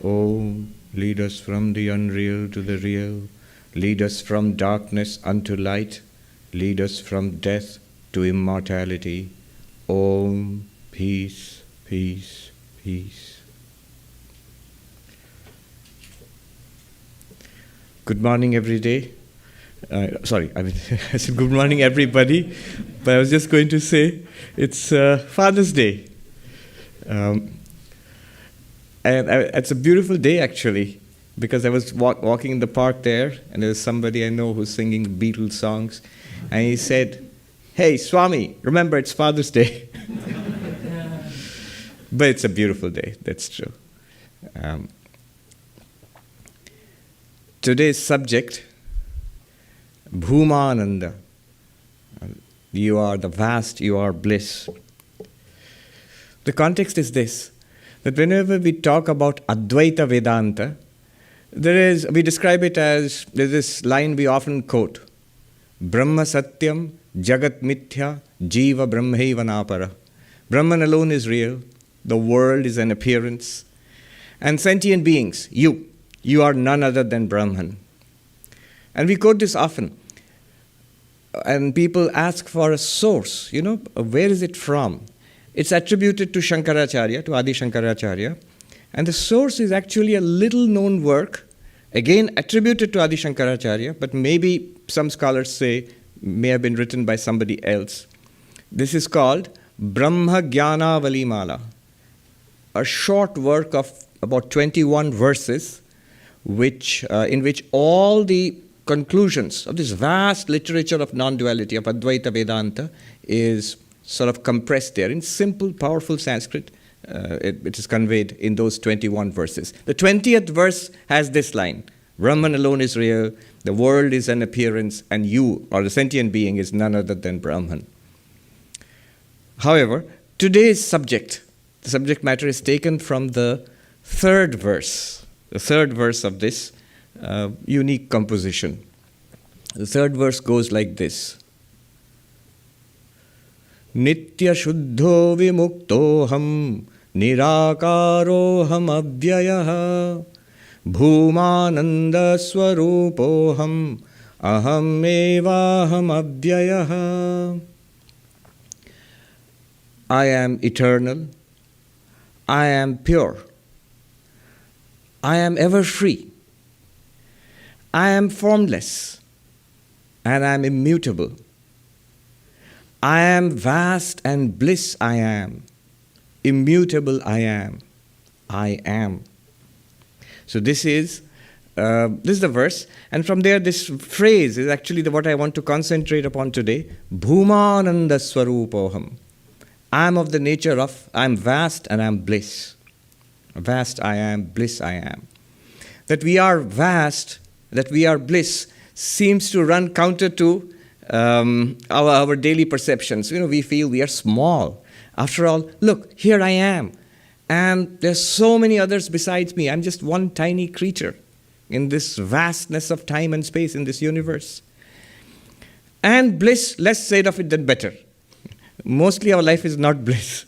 Om, lead us from the unreal to the real. Lead us from darkness unto light. Lead us from death to immortality. Om, peace, peace, peace. Good morning, every day. I said good morning, everybody. But I was just going to say it's Father's Day. And it's a beautiful day, actually, because I was walking in the park there, and there was somebody I know who's singing Beatles songs, and he said, "Hey, Swami, remember it's Father's Day." But it's a beautiful day, that's true. Today's subject, Bhumananda. You are the vast, you are bliss. The context is this, that whenever we talk about Advaita Vedanta, we describe it as, there's this line we often quote, Brahma Satyam, Jagat Mithya, Jiva Brahmaiva Napara. Brahman alone is real, the world is an appearance, and sentient beings, you are none other than Brahman. And we quote this often, and people ask for a source, where is it from? It's attributed to Shankaracharya, to Adi Shankaracharya, and the source is actually a little known work, again attributed to Adi Shankaracharya, but maybe some scholars say may have been written by somebody else. This is called Brahma Jnana Valimala, a short work of about 21 verses, in which all the conclusions of this vast literature of non-duality, of Advaita Vedanta, is sort of compressed there in simple, powerful Sanskrit. It is conveyed in those 21 verses. The 20th verse has this line, Brahman alone is real, the world is an appearance, and you, or the sentient being, is none other than Brahman. However, today's the subject matter is taken from the third verse of this unique composition. The third verse goes like this. Nitya Shuddho Vimuktoham Nirakaroham Abhyayah Bhumananda Swarupoham Aham Evaham Abhyayah. I am eternal. I am pure. I am ever free. I am formless. And I am immutable. I am vast and bliss I am. Immutable I am. I am. So this is the verse. And from there, this phrase is actually what I want to concentrate upon today. Bhumananda Swarupoham. I am of the nature of, I am vast and I am bliss. Vast I am, bliss I am. That we are vast, that we are bliss, seems to run counter to our daily perceptions. We feel we are small. After all, look, here I am. And there's so many others besides me. I'm just one tiny creature in this vastness of time and space in this universe. And bliss, less said of it than better. Mostly our life is not bliss.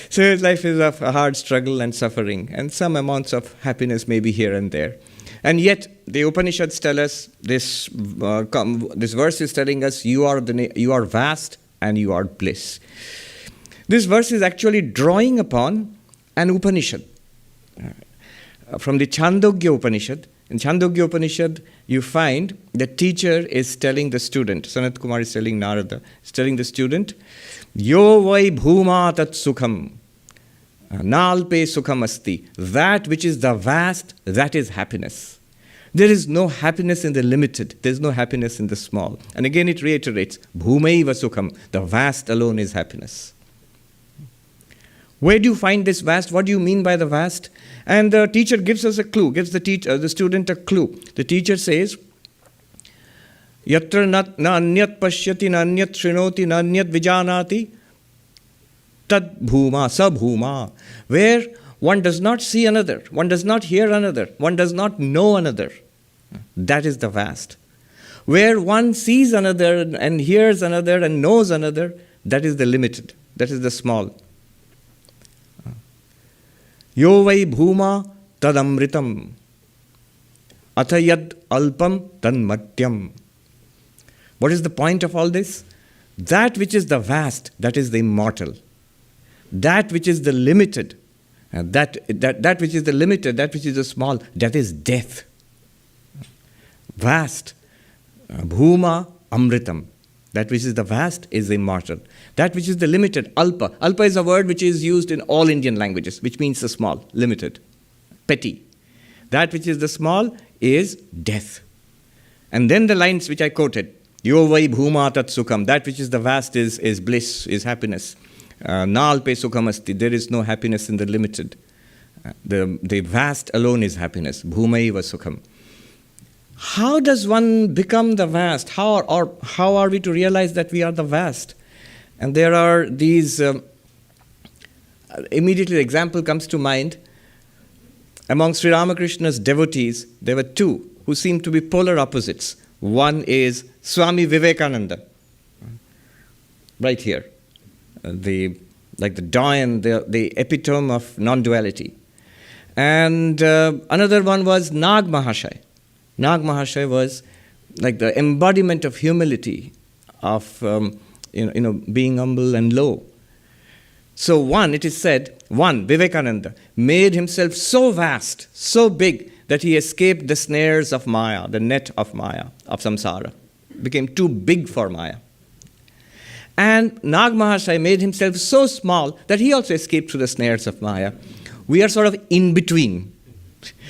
So life is of a hard struggle and suffering, and some amounts of happiness maybe here and there. And yet, the Upanishads tell us, this verse is telling us, you are vast and you are bliss. This verse is actually drawing upon an Upanishad. From the Chandogya Upanishad. In Chandogya Upanishad, you find the teacher is telling the student, Sanat Kumar is telling Narada, is telling the student, Yo vai bhuma tat sukham, nalpe sukham asti. That which is the vast, that is happiness. There is no happiness in the limited. There is no happiness in the small. And again it reiterates, bhumaiva sukham, the vast alone is happiness. Where do you find this vast? What do you mean by the vast? And the teacher gives us a clue, gives the student a clue. The teacher says, Yatra na anyat pashyati na anyat shrinoti na anyat vijanati tad bhuma, sa bhuma. Where one does not see another, one does not hear another, one does not know another. That is the vast. Where one sees another and hears another and knows another, that is the limited, that is the small. Yo vai bhuma tadamritam. Athayad alpam tanmatyam. What is the point of all this? That which is the vast, that is the immortal. That which is the limited, that which is the limited, that which is the small, that is death. Vast, bhuma amritam. That which is the vast is the immortal. That which is the limited, alpa. Alpa is a word which is used in all Indian languages, which means the small, limited, petty. That which is the small is death. And then the lines which I quoted, Yo vai bhuma tat sukham. That which is the vast is bliss, is happiness. Nalpe sukhamasti. There is no happiness in the limited. The vast alone is happiness. Bhumaiva sukham. How does one become the vast? How are we to realize that we are the vast? And there are these, immediately the example comes to mind. Among Sri Ramakrishna's devotees, there were two who seemed to be polar opposites. One is Swami Vivekananda, right here, the doyen, the epitome of non-duality. And another one was Nag Mahashaya. Nag Mahashaya was like the embodiment of humility, of being humble and low. So it is said, Vivekananda, made himself so vast, so big, that he escaped the snares of Maya, the net of Maya, of samsara. Became too big for Maya. And Nag Mahashaya made himself so small that he also escaped through the snares of Maya. We are sort of in between.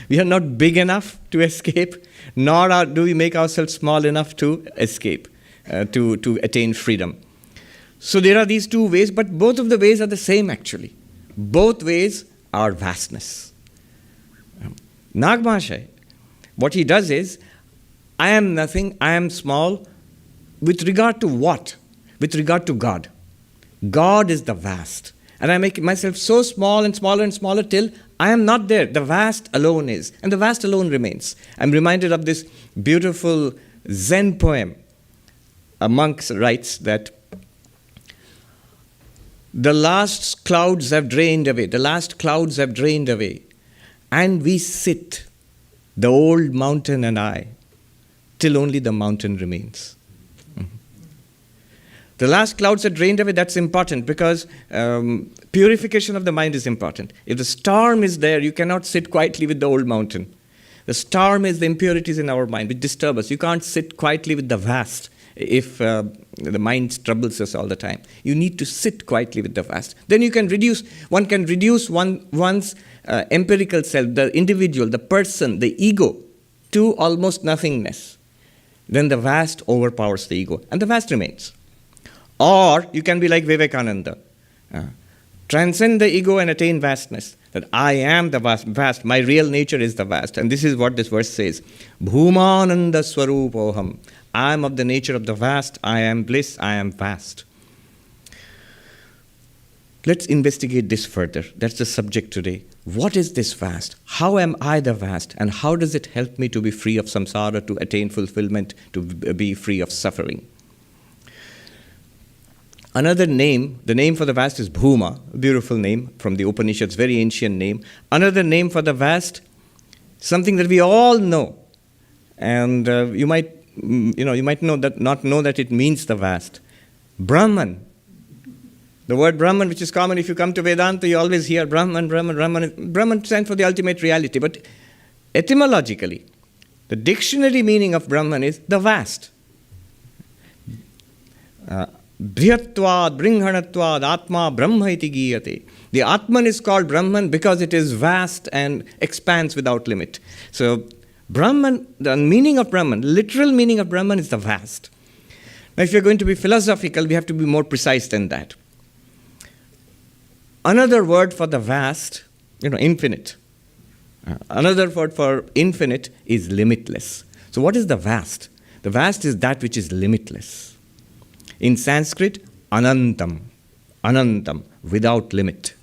We are not big enough to escape, nor do we make ourselves small enough to escape, to attain freedom. So there are these two ways, but both of the ways are the same actually. Both ways are vastness. Nag Mahashaya, what he does is, I am nothing, I am small, with regard to what? With regard to God. God is the vast. And I make myself so small and smaller and smaller till I am not there. The vast alone is. And the vast alone remains. I'm reminded of this beautiful Zen poem. A monk writes that the last clouds have drained away. The last clouds have drained away. And we sit, the old mountain and I, till only the mountain remains. The last clouds are drained away. That's important because purification of the mind is important. If the storm is there, you cannot sit quietly with the old mountain. The storm is the impurities in our mind which disturb us. You can't sit quietly with the vast if the mind troubles us all the time. You need to sit quietly with the vast. Then one can reduce one's empirical self, the individual, the person, the ego, to almost nothingness. Then the vast overpowers the ego and the vast remains. Or you can be like Vivekananda. Transcend the ego and attain vastness. That I am the vast. My real nature is the vast. And this is what this verse says. Bhumananda swarupoham. I am of the nature of the vast. I am bliss. I am vast. Let's investigate this further. That's the subject today. What is this vast? How am I the vast? And how does it help me to be free of samsara, to attain fulfillment, to be free of suffering? Another name, the name for the vast is Bhuma, a beautiful name from the Upanishads, very ancient name. Another name for the vast, something that we all know. And you might not know that it means the vast. Brahman. The word Brahman, which is common if you come to Vedanta, you always hear Brahman. Brahman stands for the ultimate reality. But etymologically, the dictionary meaning of Brahman is the vast. Brihatvad, Bringhanatvad, Atma, Brahma iti giyate. The Atman is called Brahman because it is vast and expands without limit. So Brahman, the meaning of Brahman, literal meaning of Brahman is the vast. Now if you're going to be philosophical, we have to be more precise than that. Another word for the vast, infinite. Another word for infinite is limitless. So what is the vast? The vast is that which is limitless. In Sanskrit, anantam, without limit.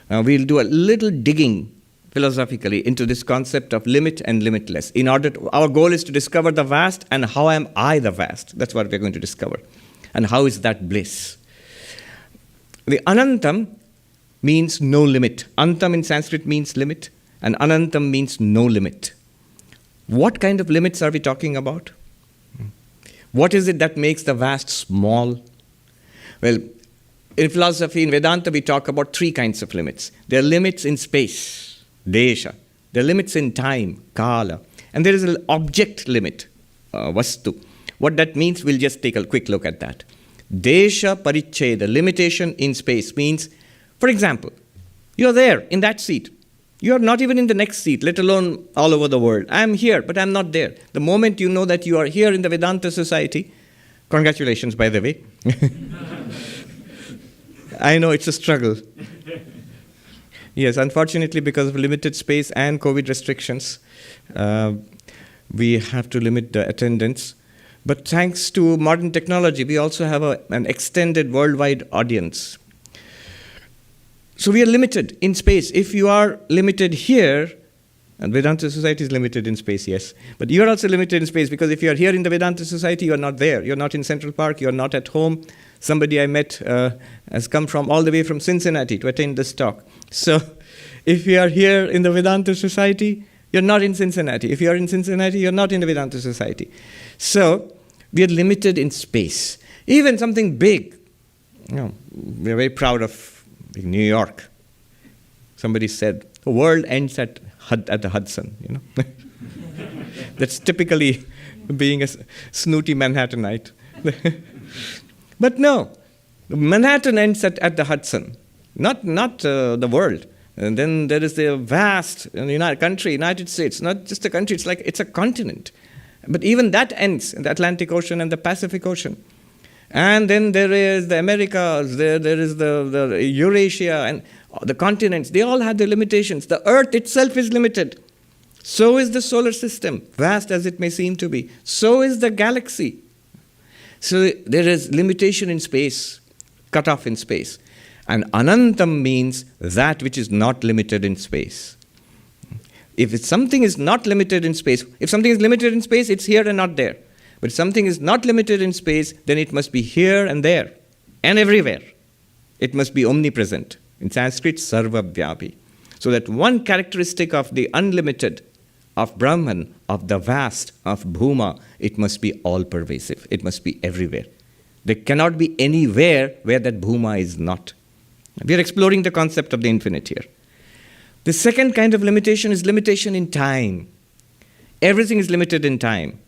Now we'll do a little digging philosophically into this concept of limit and limitless. Our goal is to discover the vast and how am I the vast. That's what we're going to discover. And how is that bliss? The anantam means no limit. Antam in Sanskrit means limit, and anantam means no limit. What kind of limits are we talking about? What is it that makes the vast small? Well, in philosophy, in Vedanta, we talk about three kinds of limits. There are limits in space, desha. There are limits in time, kala. And there is an object limit, vastu. What that means, we'll just take a quick look at that. Desha paricheda, limitation in space, means, for example, you're there in that seat. You're not even in the next seat, let alone all over the world. I'm here, but I'm not there. The moment you know that you are here in the Vedanta Society, congratulations, by the way. I know it's a struggle. Yes, unfortunately, because of limited space and COVID restrictions, we have to limit the attendance. But thanks to modern technology, we also have an extended worldwide audience. So we are limited in space. If you are limited here, and Vedanta Society is limited in space, yes, but you are also limited in space, because if you are here in the Vedanta Society, you are not there. You're not in Central Park, you're not at home. Somebody I met has come from all the way from Cincinnati to attend this talk. So if you are here in the Vedanta Society, you're not in Cincinnati. If you are in Cincinnati, you're not in the Vedanta Society. So we are limited in space. Even something big, we are very proud of New York. Somebody said, the world ends at the Hudson, That's typically being a snooty Manhattanite. But no, Manhattan ends at the Hudson, not the world. And then there is the vast country, United States, not just a country, it's a continent. But even that ends in the Atlantic Ocean and the Pacific Ocean. And then there is the Americas, there is the Eurasia, and the continents. They all have their limitations. The Earth itself is limited. So is the solar system, vast as it may seem to be. So is the galaxy. So there is limitation in space, cut off in space. And anantam means that which is not limited in space. If something is not limited in space, if something is limited in space, it's here and not there. But if something is not limited in space, then it must be here and there and everywhere. It must be omnipresent. In Sanskrit, Sarvapriyananda. So that one characteristic of the unlimited, of Brahman, of the vast, of Bhuma, it must be all-pervasive. It must be everywhere. There cannot be anywhere where that Bhuma is not. We are exploring the concept of the infinite here. The second kind of limitation is limitation in time. Everything is limited in time.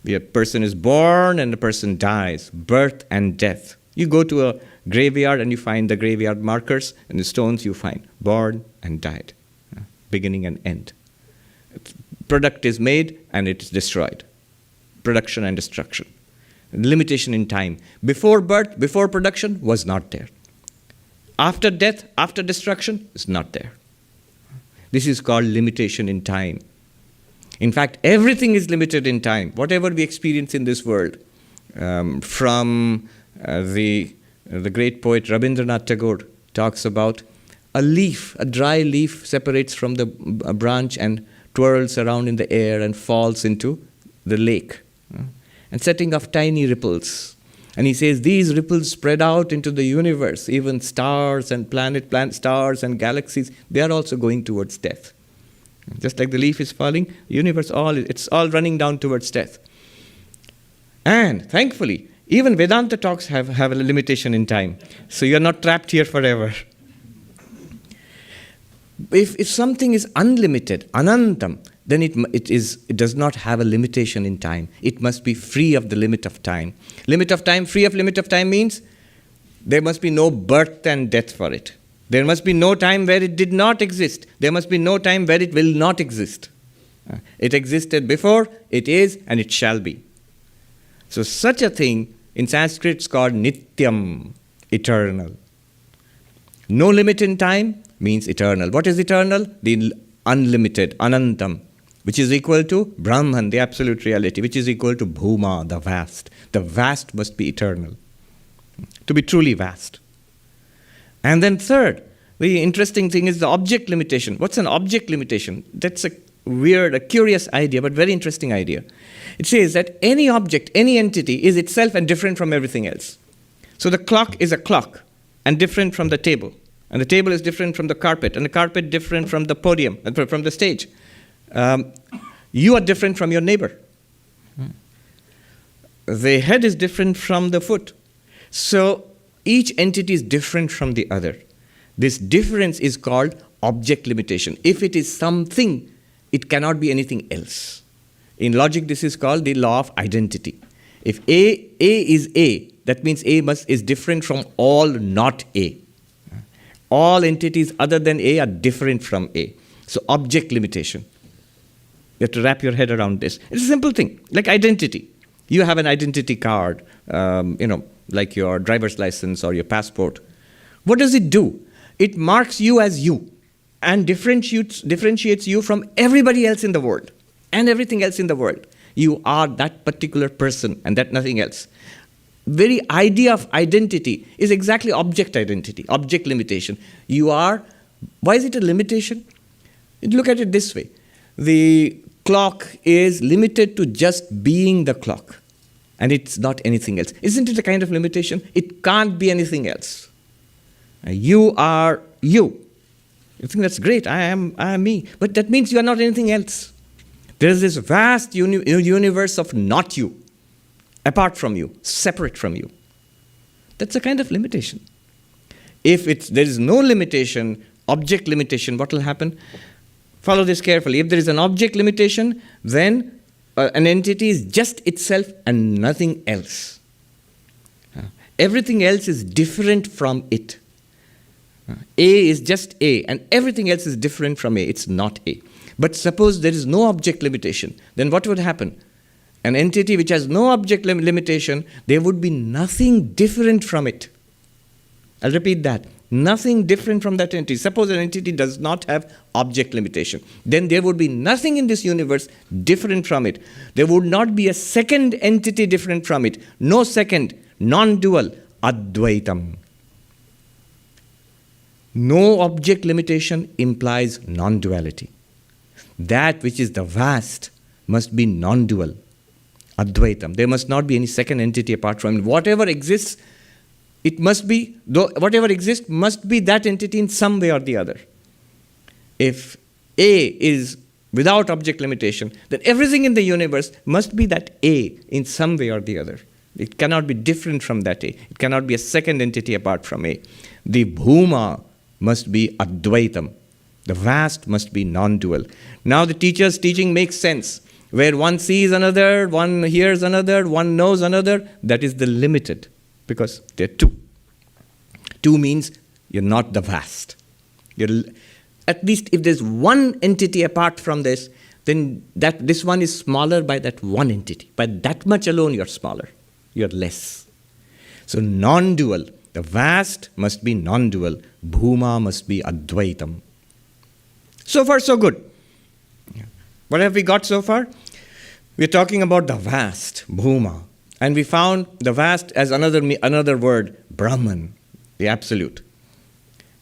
A person is born and a person dies, birth and death. You go to a graveyard and you find the graveyard markers, and the stones you find, born and died, beginning and end. Product is made and it is destroyed. Production and destruction. Limitation in time. Before birth, before production, was not there. After death, after destruction, is not there. This is called limitation in time. In fact, everything is limited in time. Whatever we experience in this world, from the great poet Rabindranath Tagore talks about a leaf, a dry leaf separates from the branch and twirls around in the air and falls into the lake, and setting off tiny ripples. And he says these ripples spread out into the universe, even stars and stars and galaxies, they are also going towards death. Just like the leaf is falling, the universe, it's all running down towards death. And thankfully, even Vedanta talks have a limitation in time. So you're not trapped here forever. If something is unlimited, anantam, then it does not have a limitation in time. It must be free of the limit of time. Limit of time, free of limit of time means there must be no birth and death for it. There must be no time where it did not exist. There must be no time where it will not exist. It existed before, it is, and it shall be. So such a thing in Sanskrit is called nityam, eternal. No limit in time means eternal. What is eternal? The unlimited, anantam, which is equal to Brahman, the absolute reality, which is equal to Bhuma, the vast. The vast must be eternal, to be truly vast. And then third, the interesting thing is the object limitation. What's an object limitation? That's a curious idea, but very interesting idea. It says that any object, any entity is itself and different from everything else. So the clock is a clock and different from the table. And the table is different from the carpet, and the carpet different from the podium, from the stage. You are different from your neighbor. The head is different from the foot. So each entity is different from the other. This difference is called object limitation. If it is something, it cannot be anything else. In logic, this is called the law of identity. If A is A, that means A is different from all not A. All entities other than A are different from A. So object limitation. You have to wrap your head around this. It's a simple thing, like identity. You have an identity card, like your driver's license or your passport. What does it do? It marks you as you and differentiates you from everybody else in the world and everything else in the world. You are that particular person and that nothing else. Very idea of identity is exactly object identity, object limitation. You are, why is it a limitation? Look at it this way. The clock is limited to just being the clock, and it's not anything else. Isn't it a kind of limitation? It can't be anything else. You are you. You think that's great, I am me. But that means you are not anything else. There is this vast universe of not you, apart from you, separate from you. That's a kind of limitation. If there is no limitation, object limitation, what will happen? Follow this carefully. If there is an object limitation, then an entity is just itself and nothing else. Everything else is different from it. A is just A, and everything else is different from A. It's not A. But suppose there is no object limitation, then what would happen? An entity which has no object limitation, there would be nothing different from it. I'll repeat that. Nothing different from that entity. Suppose an entity does not have object limitation. Then there would be nothing in this universe different from it. There would not be a second entity different from it. No second, non-dual, Advaitam. No object limitation implies non-duality. That which is the vast must be non-dual, Advaitam. There must not be any second entity apart from it. Whatever exists, whatever exists must be that entity in some way or the other. If A is without object limitation, then everything in the universe must be that A in some way or the other. It cannot be different from that A. It cannot be a second entity apart from A. The Bhuma must be Advaitam. The vast must be non-dual. Now the teacher's teaching makes sense. Where one sees another, one hears another, one knows another, that is the limited. Because there are two. Two means you're not the vast. At least if there's one entity apart from this, then this one is smaller by that one entity. By that much alone you're smaller. You're less. So non-dual. The vast must be non-dual. Bhuma must be Advaitam. So far, so good. What have we got so far? We're talking about the vast, Bhuma. And we found the vast as another word, Brahman, the absolute.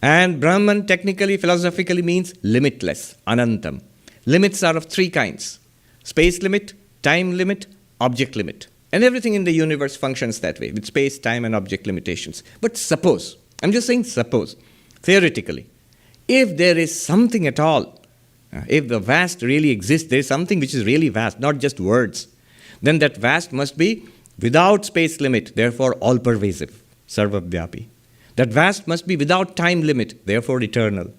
And Brahman technically, philosophically means limitless, Anantam. Limits are of three kinds. Space limit, time limit, object limit. And everything in the universe functions that way, with space, time, and object limitations. But suppose, I'm just saying suppose, theoretically, if there is something at all, if the vast really exists, there is something which is really vast, not just words, then that vast must be without space limit, therefore all-pervasive, Sarvapriyananda. That vast must be without time limit, therefore eternal.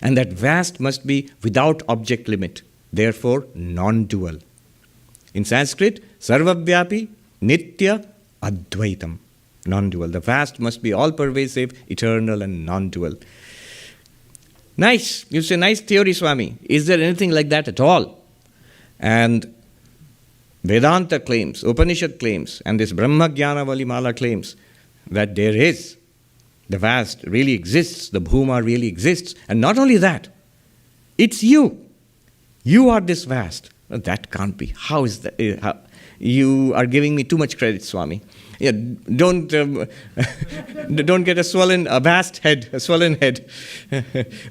And that vast must be without object limit, therefore non-dual. In Sanskrit, Sarvavyapī, Nitya, Advaitam, non-dual. The vast must be all-pervasive, eternal, and non-dual. Nice. You say, nice theory, Swami. Is there anything like that at all? And Vedanta claims, Upanishad claims, and this Brahma Jnana Valimala claims that there is. The vast really exists. The Bhuma really exists. And not only that, it's you. You are this vast. Well, that can't be. How is that? You are giving me too much credit, Swami. Yeah, don't get a swollen head,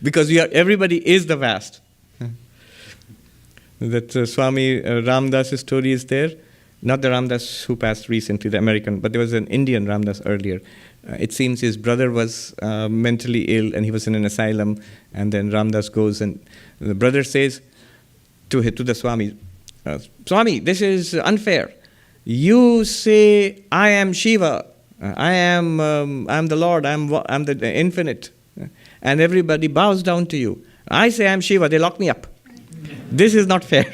because everybody is the vast. That Swami Ramdas's story is there. Not the Ramdas who passed recently, the American, but there was an Indian Ramdas earlier. It seems his brother was mentally ill and he was in an asylum, and then Ramdas goes and the brother says to the Swami, Swami, this is unfair. You say, I am Shiva, I am the Lord, I'm the infinite, and everybody bows down to you. I say I am Shiva, they lock me up. This is not fair.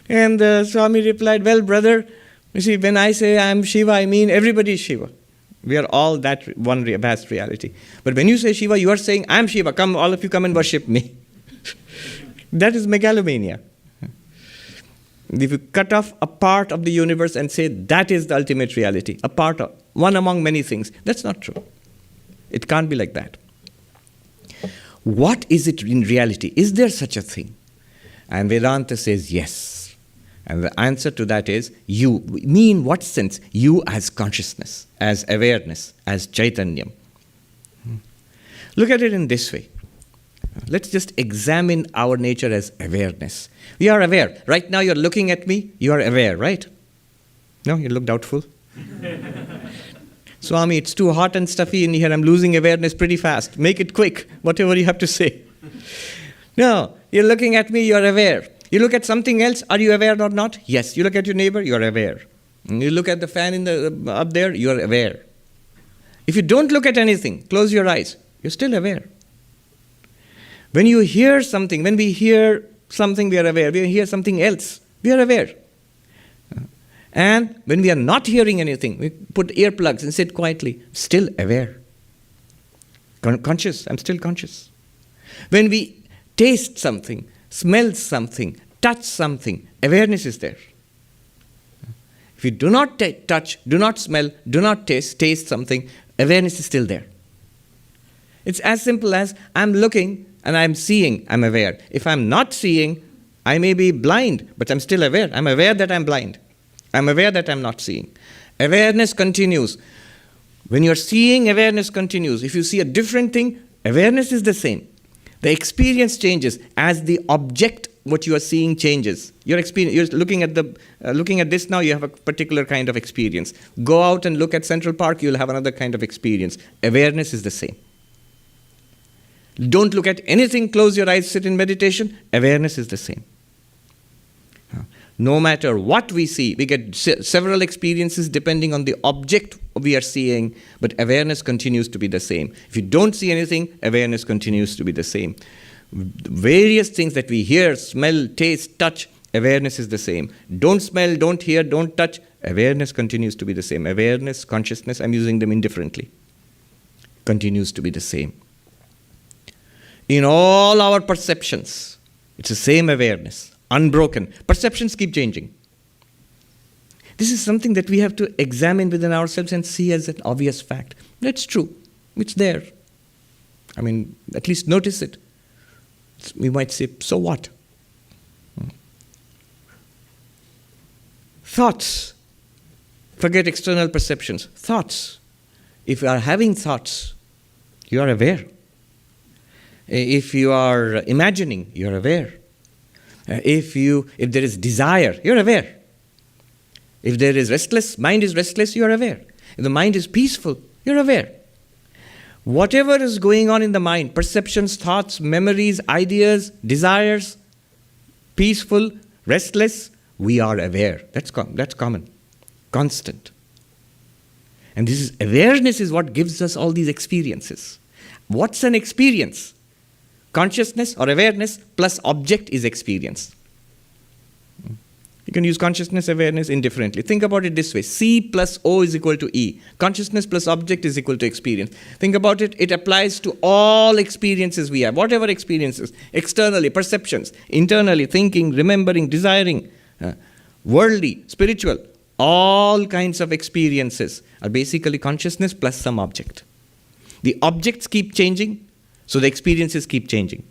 And Swami replied, well, brother, you see, when I say I am Shiva, I mean everybody is Shiva. We are all that one vast reality. But when you say Shiva, you are saying, I am Shiva, come, all of you come and worship me. That is megalomania. If you cut off a part of the universe and say that is the ultimate reality, a part of, one among many things, that's not true. It can't be like that. What is it in reality? Is there such a thing? And Vedanta says yes. And the answer to that is you. Me in what sense? You as consciousness, as awareness, as Chaitanyam. Look at it in this way. Let's just examine our nature as awareness. We are aware. Right now you're looking at me, you are aware, right? No, you look doubtful. Swami, it's too hot and stuffy in here. I'm losing awareness pretty fast. Make it quick, whatever you have to say. No, you're looking at me, you're aware. You look at something else, are you aware or not? Yes. You look at your neighbor, you're aware. You look at the fan up there, you're aware. If you don't look at anything, close your eyes, you're still aware. When you hear something, when we hear something, we are aware. When we hear something else, we are aware. And when we are not hearing anything, we put earplugs and sit quietly, still aware. Conscious, I'm still conscious. When we taste something, smell something, touch something, awareness is there. If you do not touch, do not smell, do not taste something, awareness is still there. It's as simple as I'm looking and I'm seeing, I'm aware. If I'm not seeing, I may be blind, but I'm still aware. I'm aware that I'm blind. I'm aware that I'm not seeing. Awareness continues. When you're seeing, awareness continues. If you see a different thing, awareness is the same. The experience changes as the object, what you are seeing, changes. Your experience, you're looking at this now, you have a particular kind of experience. Go out and look at Central Park, you'll have another kind of experience. Awareness is the same. Don't look at anything, close your eyes, sit in meditation, awareness is the same. No matter what we see, we get several experiences depending on the object we are seeing, but awareness continues to be the same. If you don't see anything, awareness continues to be the same. Various things that we hear, smell, taste, touch, awareness is the same. Don't smell, don't hear, don't touch, awareness continues to be the same. Awareness, consciousness, I'm using them indifferently, continues to be the same. In all our perceptions, it's the same awareness. Unbroken. Perceptions keep changing. This is something that we have to examine within ourselves and see as an obvious fact. That's true. It's there. I mean, at least notice it. We might say, so what? Thoughts. Forget external perceptions. Thoughts. If you are having thoughts, you are aware. If you are imagining, you are aware. If there is desire, you're aware. If there is mind is restless, you're aware. If the mind is peaceful, you're aware. Whatever is going on in the mind, perceptions, thoughts, memories, ideas, desires, peaceful, restless, we are aware. That's common, constant. And awareness is what gives us all these experiences. What's an experience? Consciousness or awareness plus object is experience. You can use consciousness, awareness indifferently. Think about it this way. C plus O is equal to E. Consciousness plus object is equal to experience. Think about it. It applies to all experiences we have. Whatever experiences. Externally, perceptions. Internally, thinking, remembering, desiring. Worldly, spiritual. All kinds of experiences are basically consciousness plus some object. The objects keep changing. So the experiences keep changing.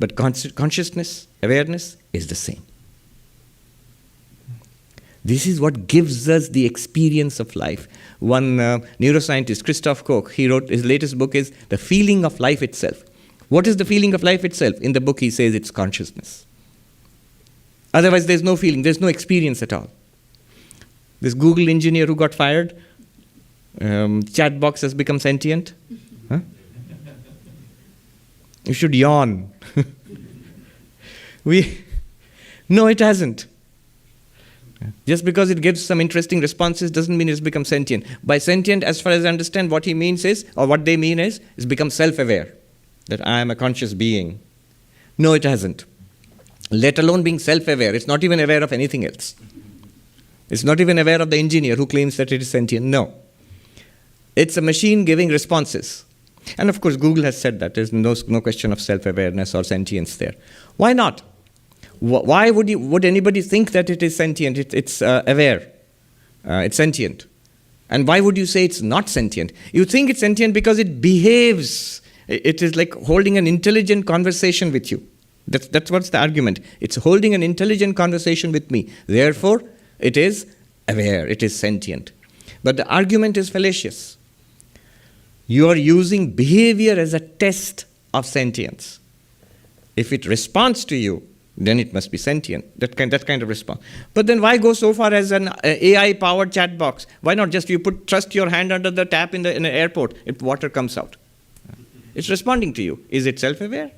But consciousness, awareness is the same. This is what gives us the experience of life. One neuroscientist, Christoph Koch, he wrote, his latest book is The Feeling of Life Itself. What is the feeling of life itself? In the book he says it's consciousness. Otherwise, there's no feeling, there's no experience at all. This Google engineer who got fired, chat box has become sentient. Huh? You should yawn. No, it hasn't. Just because it gives some interesting responses doesn't mean it's become sentient. By sentient, as far as I understand, what he means is, or what they mean is, it's become self-aware. That I am a conscious being. No, it hasn't. Let alone being self-aware. It's not even aware of anything else. It's not even aware of the engineer who claims that it is sentient. No. It's a machine giving responses. And of course, Google has said that. There's no question of self-awareness or sentience there. Why not? Why would anybody think that it is sentient? It's aware. It's sentient. And why would you say it's not sentient? You think it's sentient because it behaves. It is like holding an intelligent conversation with you. That's what's the argument. It's holding an intelligent conversation with me. Therefore, it is aware. It is sentient. But the argument is fallacious. You are using behavior as a test of sentience. If it responds to you, then it must be sentient. That kind of response. But then why go so far as an AI-powered chat box? Why not just trust your hand under the tap in an airport if water comes out? It's responding to you. Is it self-aware?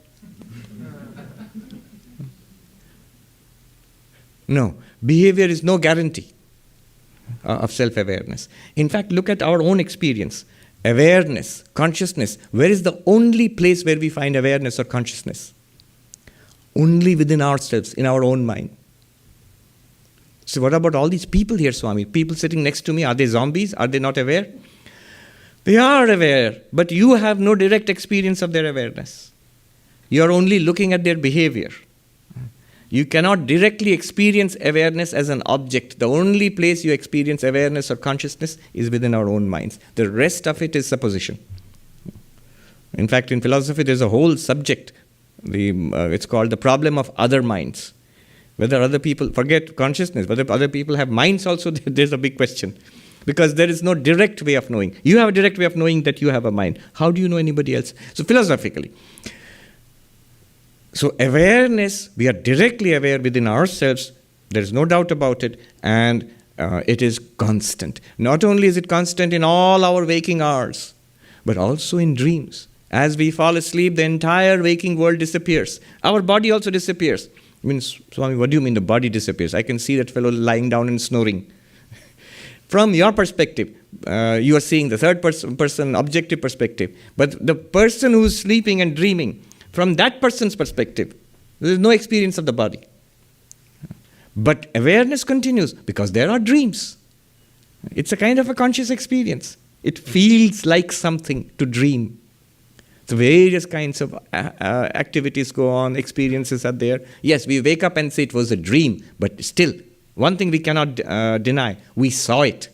No. Behavior is no guarantee of self-awareness. In fact, look at our own experience. Awareness, consciousness. Where is the only place where we find awareness or consciousness? Only within ourselves, in our own mind. So what about all these people here, Swami? People sitting next to me, are they zombies? Are they not aware? They are aware, but you have no direct experience of their awareness. You are only looking at their behavior. You cannot directly experience awareness as an object. The only place you experience awareness or consciousness is within our own minds. The rest of it is supposition. In fact, in philosophy, there's a whole subject. It's called the problem of other minds. Whether other people, forget consciousness, whether other people have minds also, there's a big question. Because there is no direct way of knowing. You have a direct way of knowing that you have a mind. How do you know anybody else? So philosophically. So awareness, we are directly aware within ourselves. There is no doubt about it. And it is constant. Not only is it constant in all our waking hours, but also in dreams. As we fall asleep, the entire waking world disappears. Our body also disappears. I mean, Swami, what do you mean the body disappears? I can see that fellow lying down and snoring. From your perspective, you are seeing the third person objective perspective. But the person who is sleeping and dreaming, from that person's perspective, there is no experience of the body. But awareness continues because there are dreams. It's a kind of a conscious experience. It feels like something to dream. So various kinds of activities go on, experiences are there. Yes, we wake up and say it was a dream, but still, one thing we cannot deny, we saw it.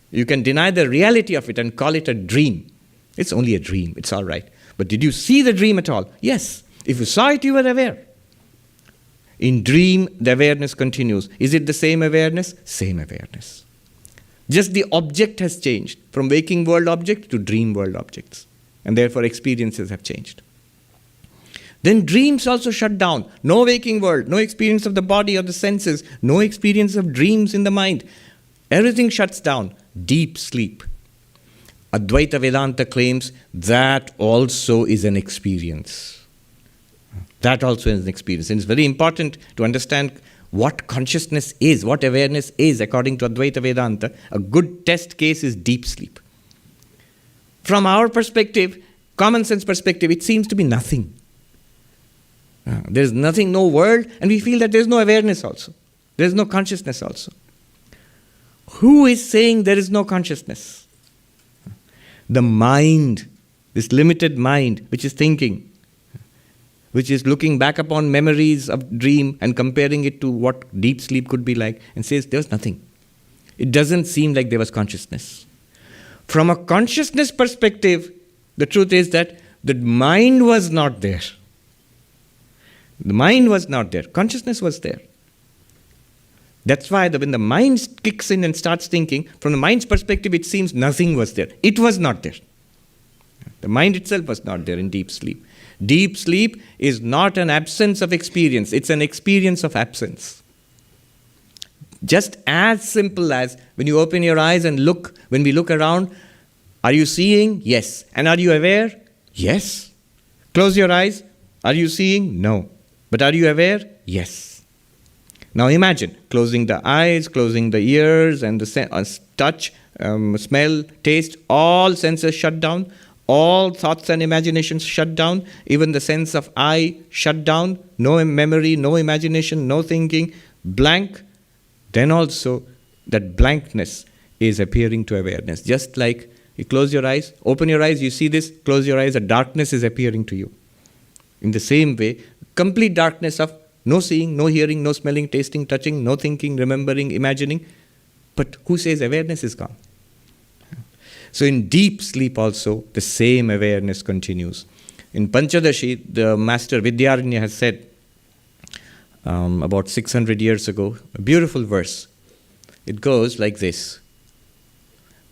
You can deny the reality of it and call it a dream. It's only a dream, it's all right. But did you see the dream at all? Yes. If you saw it, you were aware. In dream, the awareness continues. Is it the same awareness? Same awareness. Just the object has changed from waking world object to dream world objects. And therefore experiences have changed. Then dreams also shut down. No waking world, no experience of the body or the senses, no experience of dreams in the mind. Everything shuts down. Deep sleep. Advaita Vedanta claims that also is an experience. That also is an experience. And it's very important to understand what consciousness is, what awareness is according to Advaita Vedanta. A good test case is deep sleep. From our perspective, common sense perspective, it seems to be nothing. There's nothing, no world, and we feel that there's no awareness also. There's no consciousness also. Who is saying there is no consciousness? The mind, this limited mind, which is thinking, which is looking back upon memories of dream and comparing it to what deep sleep could be like, and says there's nothing. It doesn't seem like there was consciousness. From a consciousness perspective, the truth is that the mind was not there. The mind was not there. Consciousness was there. That's why when the mind kicks in and starts thinking, from the mind's perspective, it seems nothing was there. It was not there. The mind itself was not there in deep sleep. Deep sleep is not an absence of experience, it's an experience of absence. Just as simple as when you open your eyes and look, when we look around, are you seeing? Yes. And are you aware? Yes. Close your eyes. Are you seeing? No. But are you aware? Yes. Now imagine closing the eyes, closing the ears, and the touch, smell, taste, all senses shut down, all thoughts and imaginations shut down, even the sense of I shut down, no memory, no imagination, no thinking, blank. Then also that blankness is appearing to awareness. Just like you close your eyes, open your eyes, you see this, close your eyes, a darkness is appearing to you. In the same way, complete darkness of no seeing, no hearing, no smelling, tasting, touching, no thinking, remembering, imagining. But who says awareness is gone? So in deep sleep also, the same awareness continues. In Panchadashi, the master Vidyaranya has said, about 600 years ago, a beautiful verse. It goes like this.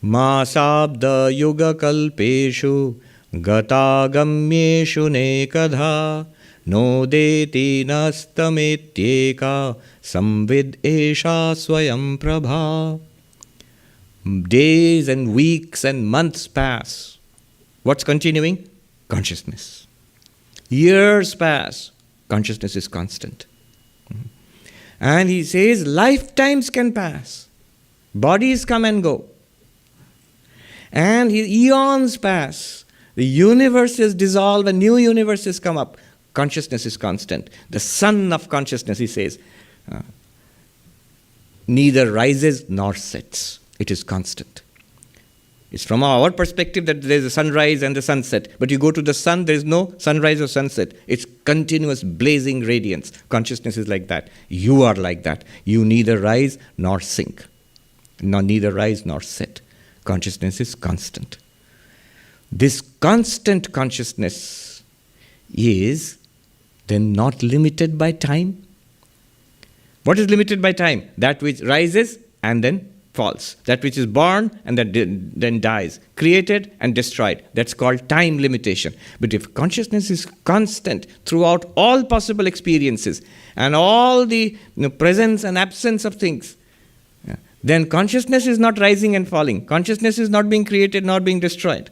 Ma sabda yuga kalpeshu gatagamyeshu nekadha no deti nastametyeka samvid esha swayam prabha. Days and weeks and months pass. What's continuing? Consciousness. Years pass. Consciousness is constant. And he says, lifetimes can pass. Bodies come and go. And eons pass. The universes dissolve and new universes come up. Consciousness is constant. The sun of consciousness, he says, neither rises nor sets. It is constant. It's from our perspective that there is a sunrise and the sunset. But you go to the sun, there is no sunrise or sunset. It's continuous blazing radiance. Consciousness is like that. You are like that. You neither rise nor sink. Neither rise nor set. Consciousness is constant. This constant consciousness is then not limited by time. What is limited by time? That which rises and then falls. That which is born and that then dies. Created and destroyed. That's called time limitation. But if consciousness is constant throughout all possible experiences and all the presence and absence of things, then consciousness is not rising and falling. Consciousness is not being created nor being destroyed.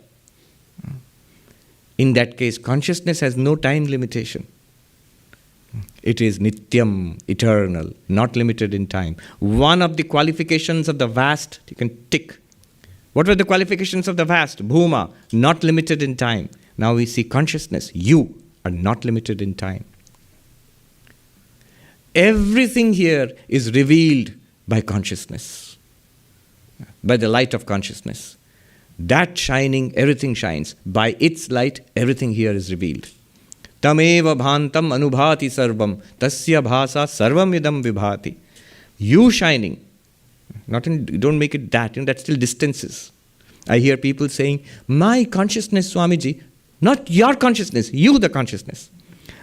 In that case, consciousness has no time limitation. It is nityam, eternal, not limited in time. One of the qualifications of the vast, you can tick. What were the qualifications of the vast? Bhuma, not limited in time. Now we see consciousness, you are not limited in time. Everything here is revealed by consciousness, by the light of consciousness. That shining, everything shines. By its light, everything here is revealed. Tameva bhantam anubhati sarvam tasya bhasa sarvam idam vibhati. You shining, don't make it that, that's still distances. I hear people saying, my consciousness, Swamiji, not your consciousness, you the consciousness.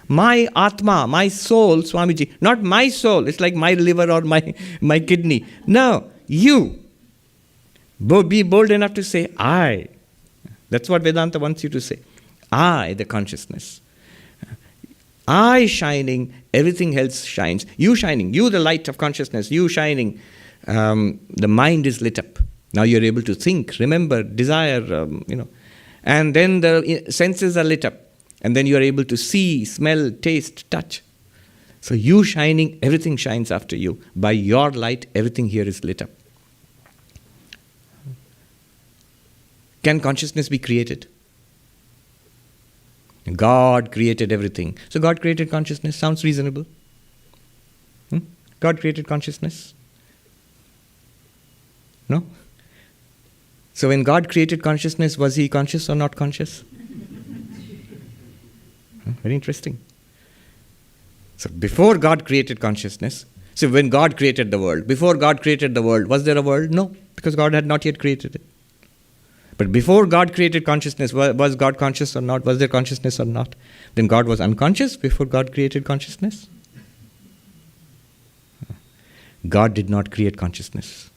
My Atma, my soul, Swamiji, not my soul, it's like my liver or my kidney. No, you. Be bold enough to say, I. That's what Vedanta wants you to say. I, the consciousness. I shining, everything else shines. You shining, you the light of consciousness, you shining, the mind is lit up. Now you're able to think, remember, desire, and then the senses are lit up. And then you're able to see, smell, taste, touch. So you shining, everything shines after you. By your light, everything here is lit up. Can consciousness be created? God created everything. So God created consciousness. Sounds reasonable. God created consciousness. No? So when God created consciousness, was he conscious or not conscious? Very interesting. So before God created consciousness, so when God created the world, before God created the world, was there a world? No, because God had not yet created it. But before God created consciousness, was God conscious or not? Was there consciousness or not? Then God was unconscious before God created consciousness? God did not create consciousness.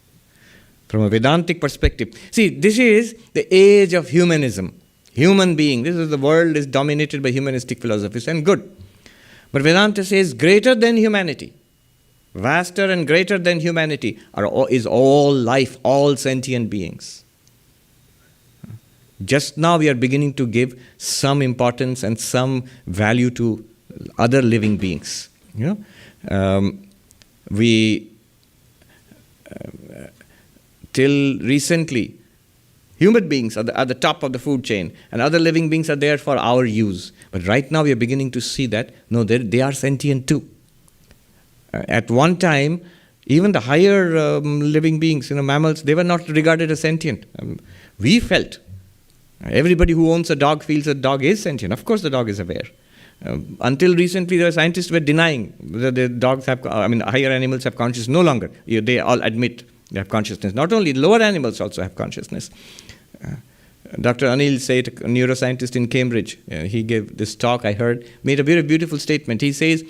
From a Vedantic perspective, see, this is the age of humanism. Human being. The world is dominated by humanistic philosophies, and good. But Vedanta says greater than humanity, vaster and greater than humanity is all life, all sentient beings. Just now we are beginning to give some importance and some value to other living beings. Till recently, human beings are at the top of the food chain, and other living beings are there for our use. But right now we are beginning to see that, no, they are sentient too. At one time, even the higher living beings, mammals, they were not regarded as sentient. We felt. Everybody who owns a dog feels that dog is sentient. Of course the dog is aware. Until recently, the scientists were denying that the dogs have, higher animals have consciousness. No longer. They all admit they have consciousness. Not only lower animals also have consciousness. Dr. Anil Seth, a neuroscientist in Cambridge, he gave this talk I heard, made a very beautiful statement. He says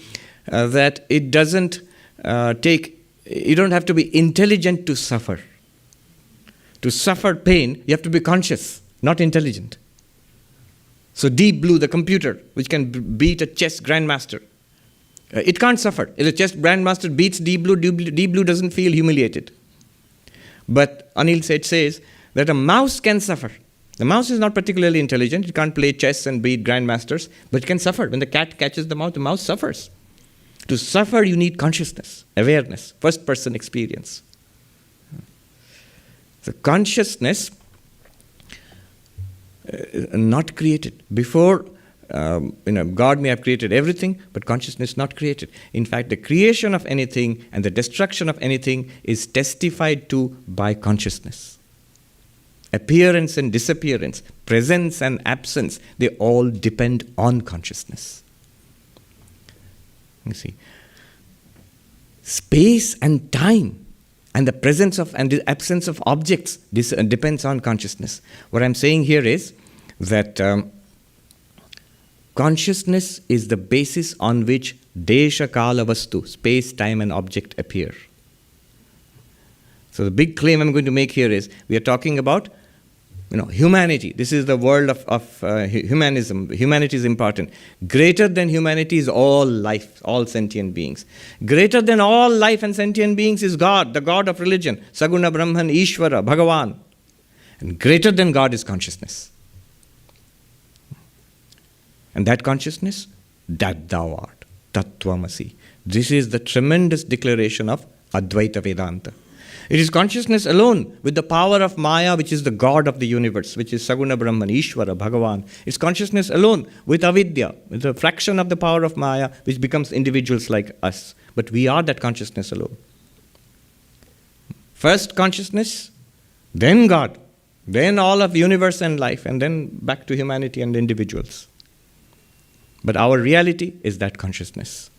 that it doesn't you don't have to be intelligent to suffer. To suffer pain, you have to be conscious, not intelligent. So Deep Blue, the computer, which can beat a chess grandmaster, it can't suffer. If a chess grandmaster beats Deep Blue, Deep Blue doesn't feel humiliated. But Anil Seth says that a mouse can suffer. The mouse is not particularly intelligent. It can't play chess and beat grandmasters, but it can suffer. When the cat catches the mouse suffers. To suffer, you need consciousness, awareness, first-person experience. So consciousness not created. Before, God may have created everything, but consciousness not created. In fact, the creation of anything and the destruction of anything is testified to by consciousness. Appearance and disappearance, presence and absence, they all depend on consciousness. You see, space and time and the presence of and the absence of objects, this depends on consciousness. What I'm saying here is that consciousness is the basis on which desha kala vastu, space, time and object appear. So the big claim I'm going to make here is we are talking about humanity. This is the world of humanism. Humanity is important. Greater than humanity is all life, all sentient beings. Greater than all life and sentient beings is God, the God of religion. Saguna Brahman, Ishvara, Bhagavan. And greater than God is consciousness. And that consciousness, that thou art, Tattvamasi. This is the tremendous declaration of Advaita Vedanta. It is consciousness alone with the power of Maya, which is the God of the universe, which is Saguna Brahman, Ishvara, Bhagavan. It's consciousness alone with avidya, with a fraction of the power of Maya, which becomes individuals like us. But we are that consciousness alone. First consciousness, then God, then all of universe and life, and then back to humanity and individuals. But our reality is that consciousness.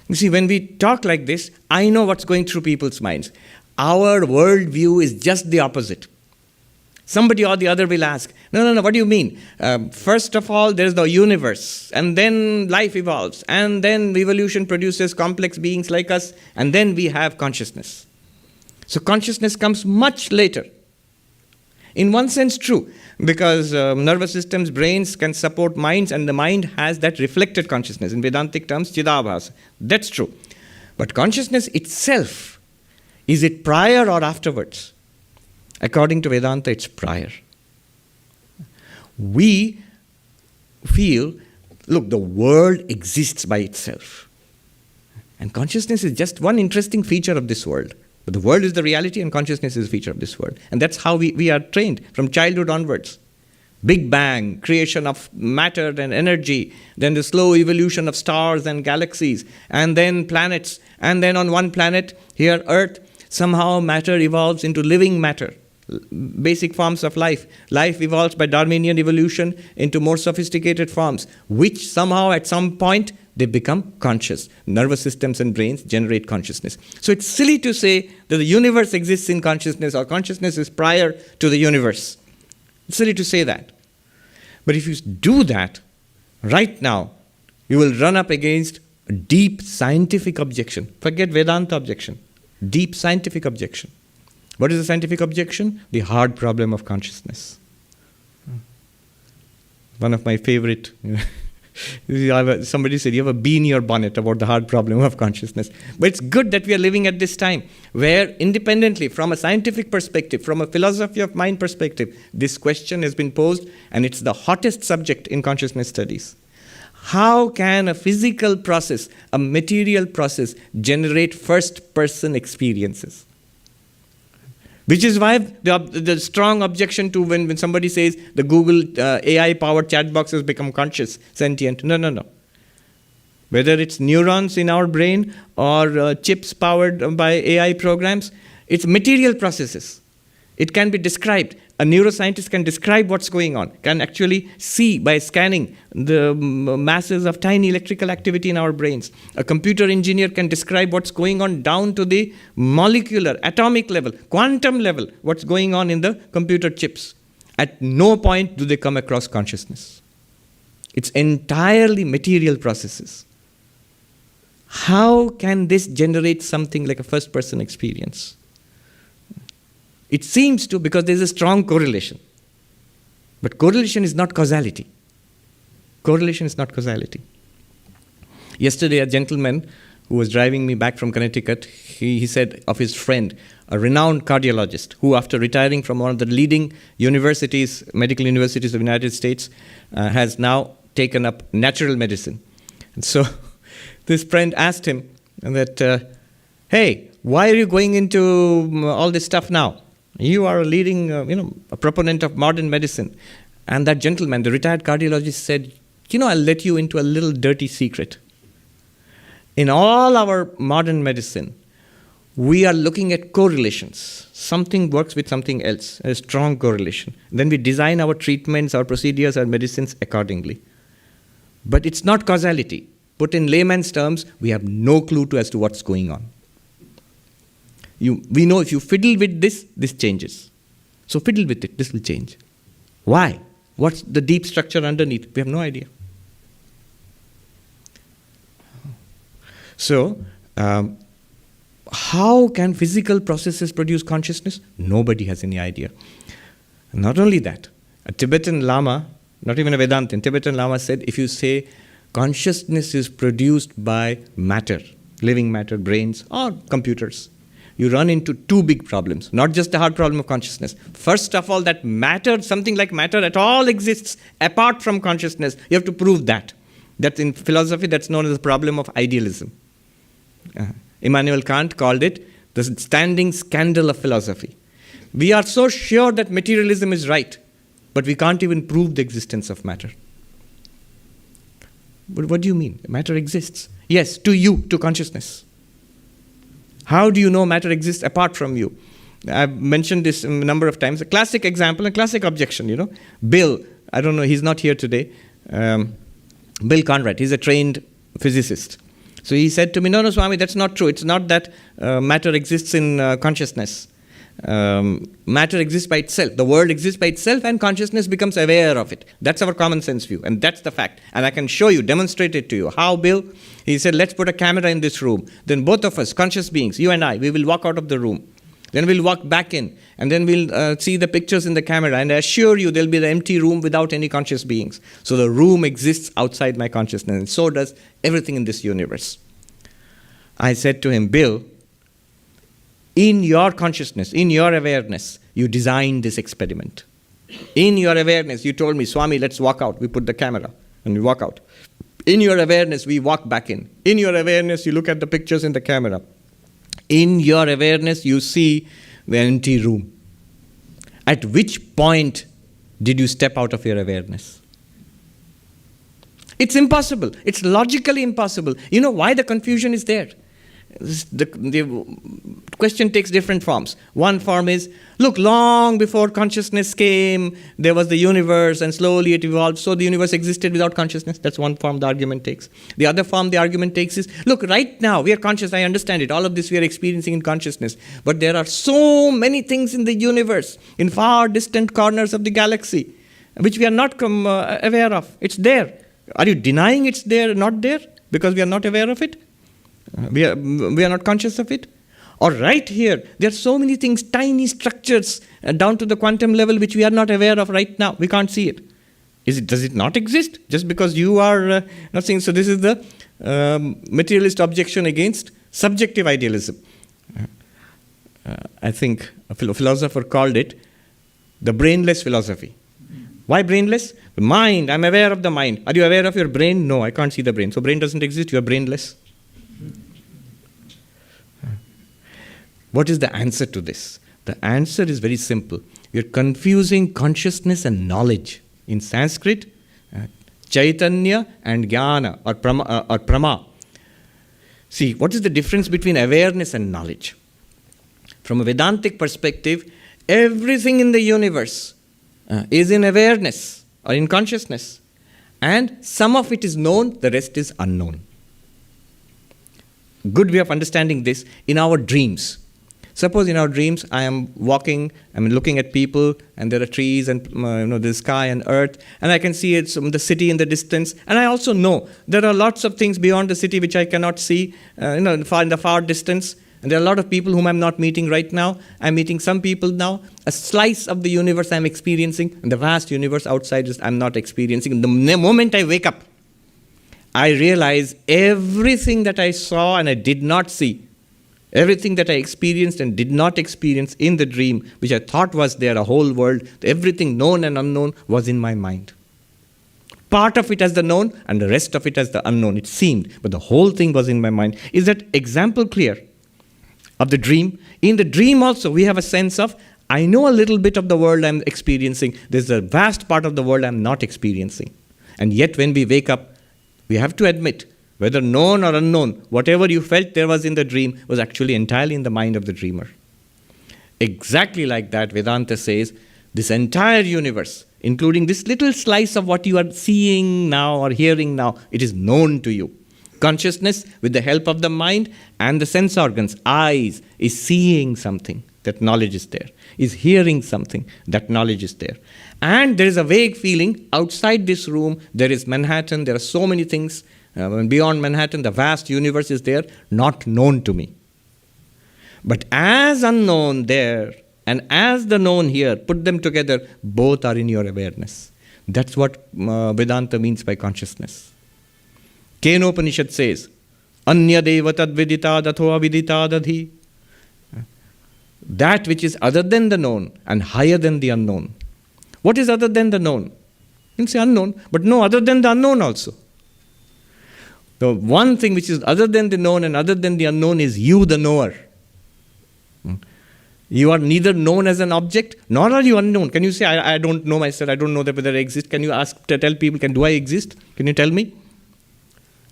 You see, when we talk like this, I know what's going through people's minds. Our worldview is just the opposite. Somebody or the other will ask, no, what do you mean? First of all, there's the universe, and then life evolves, and then evolution produces complex beings like us, and then we have consciousness. So consciousness comes much later. In one sense, true, because nervous systems, brains can support minds, and the mind has that reflected consciousness. In Vedantic terms, Chidabhasa. That's true. But consciousness itself, is it prior or afterwards? According to Vedanta, it's prior. We feel, look, the world exists by itself. And consciousness is just one interesting feature of this world. But the world is the reality and consciousness is a feature of this world. And that's how we are trained from childhood onwards. Big Bang, creation of matter and energy, then the slow evolution of stars and galaxies, and then planets. And then on one planet, here Earth, somehow matter evolves into living matter, basic forms of life. Life evolves by Darwinian evolution into more sophisticated forms, which somehow at some point they become conscious. Nervous systems and brains generate consciousness. So it's silly to say that the universe exists in consciousness or consciousness is prior to the universe. It's silly to say that. But if you do that, right now, you will run up against a deep scientific objection. Forget Vedanta objection. Deep scientific objection. What is the scientific objection? The hard problem of consciousness. One of my favorite. Somebody said, you have a bee in your bonnet about the hard problem of consciousness. But it's good that we are living at this time where independently, from a scientific perspective, from a philosophy of mind perspective, this question has been posed, and it's the hottest subject in consciousness studies. How can a physical process, a material process, generate first-person experiences? Which is why the strong objection to when somebody says the Google AI-powered chat box has become conscious, sentient. No. Whether it's neurons in our brain or chips powered by AI programs, it's material processes. It can be described. A neuroscientist can describe what's going on, can actually see by scanning the masses of tiny electrical activity in our brains. A computer engineer can describe what's going on down to the molecular, atomic level, quantum level, what's going on in the computer chips. At no point do they come across consciousness. It's entirely material processes. How can this generate something like a first-person experience? It seems to, because there's a strong correlation. But correlation is not causality. Correlation is not causality. Yesterday, a gentleman who was driving me back from Connecticut, he said of his friend, a renowned cardiologist, who after retiring from one of the leading universities, medical universities of the United States, has now taken up natural medicine. And so this friend asked him that, hey, why are you going into all this stuff now? You are a leading, a proponent of modern medicine. And that gentleman, the retired cardiologist, said, I'll let you into a little dirty secret. In all our modern medicine, we are looking at correlations. Something works with something else, a strong correlation. Then we design our treatments, our procedures, our medicines accordingly. But it's not causality. Put in layman's terms, we have no clue as to what's going on. We know if you fiddle with this, this changes. So fiddle with it, this will change. Why? What's the deep structure underneath? We have no idea. So, how can physical processes produce consciousness? Nobody has any idea. Not only that, a Tibetan Lama, not even a Vedantin, Tibetan Lama said, if you say consciousness is produced by matter, living matter, brains, or computers, you run into two big problems, not just the hard problem of consciousness. First of all, that matter, something like matter at all exists apart from consciousness. You have to prove that. That's in philosophy, that's known as the problem of idealism. Immanuel Kant called it the standing scandal of philosophy. We are so sure that materialism is right, but we can't even prove the existence of matter. But what do you mean? Matter exists. Yes, to you, to consciousness. How do you know matter exists apart from you? I've mentioned this a number of times. A classic example, a classic objection, Bill, I don't know, he's not here today. Bill Conrad, he's a trained physicist. So he said to me, no, Swami, that's not true. It's not that matter exists in consciousness. Matter exists by itself. The world exists by itself and consciousness becomes aware of it. That's our common sense view. And that's the fact. And I can show you, demonstrate it to you. How, Bill? He said, let's put a camera in this room. Then both of us, conscious beings, you and I, we will walk out of the room. Then we'll walk back in. And then we'll see the pictures in the camera. And I assure you, there'll be the empty room without any conscious beings. So the room exists outside my consciousness. And so does everything in this universe. I said to him, Bill, in your consciousness, in your awareness, you designed this experiment. In your awareness, you told me, Swami, let's walk out. We put the camera and we walk out. In your awareness, we walk back in. In your awareness, you look at the pictures in the camera. In your awareness, you see the empty room. At which point did you step out of your awareness? It's impossible. It's logically impossible. You know why the confusion is there? The question takes different forms. One form is, look, long before consciousness came, there was the universe and slowly it evolved, so the universe existed without consciousness. That's one form the argument takes. The other form the argument takes is, look, right now we are conscious, I understand it, all of this we are experiencing in consciousness, but there are so many things in the universe, in far distant corners of the galaxy, which we are not aware of. It's there. Are you denying it's there, not there, because we are not aware of it? We are not conscious of it? Or right here, there are so many things, tiny structures down to the quantum level which we are not aware of right now. We can't see it. Does it not exist? Just because you are not saying. So this is the materialist objection against subjective idealism. I think a philosopher called it the brainless philosophy. Why brainless? The mind, I'm aware of the mind. Are you aware of your brain? No, I can't see the brain. So brain doesn't exist, you are brainless. What is the answer to this? The answer is very simple. You're confusing consciousness and knowledge. In Sanskrit, Chaitanya and Jnana or Prama. See, what is the difference between awareness and knowledge? From a Vedantic perspective, everything in the universe is in awareness or in consciousness. And some of it is known, the rest is unknown. Good way of understanding this in our dreams. Suppose in our dreams I am walking, I'm looking at people, and there are trees and the sky and earth, and I can see the city in the distance, and I also know there are lots of things beyond the city which I cannot see, in the far distance, and there are a lot of people whom I'm not meeting right now. I'm meeting some people now. A slice of the universe I'm experiencing, and the vast universe outside I'm not experiencing. The moment I wake up, I realize everything that I saw and I did not see, everything that I experienced and did not experience in the dream, which I thought was there, a whole world, everything known and unknown was in my mind. Part of it as the known and the rest of it as the unknown. It seemed, but the whole thing was in my mind. Is that example clear of the dream? In the dream also, we have a sense of, I know a little bit of the world I'm experiencing. There's a vast part of the world I'm not experiencing. And yet when we wake up, we have to admit, whether known or unknown, whatever you felt there was in the dream was actually entirely in the mind of the dreamer. Exactly like that, Vedanta says, this entire universe, including this little slice of what you are seeing now or hearing now, it is known to you. Consciousness, with the help of the mind and the sense organs, eyes, is seeing something, that knowledge is there. Is hearing something, that knowledge is there. And there is a vague feeling, outside this room, there is Manhattan, there are so many things. Beyond Manhattan, the vast universe is there, not known to me. But as unknown there and as the known here, put them together, both are in your awareness. That's what Vedanta means by consciousness. Kenopanishad says, Anya deva tad vidita datho avidita dadhi. That which is other than the known and higher than the unknown. What is other than the known? You can say unknown, but no, other than the unknown also. The one thing which is other than the known and other than the unknown is you, the knower. You are neither known as an object, nor are you unknown. Can you say, I don't know myself, I don't know whether I exist? Can you tell people, do I exist? Can you tell me?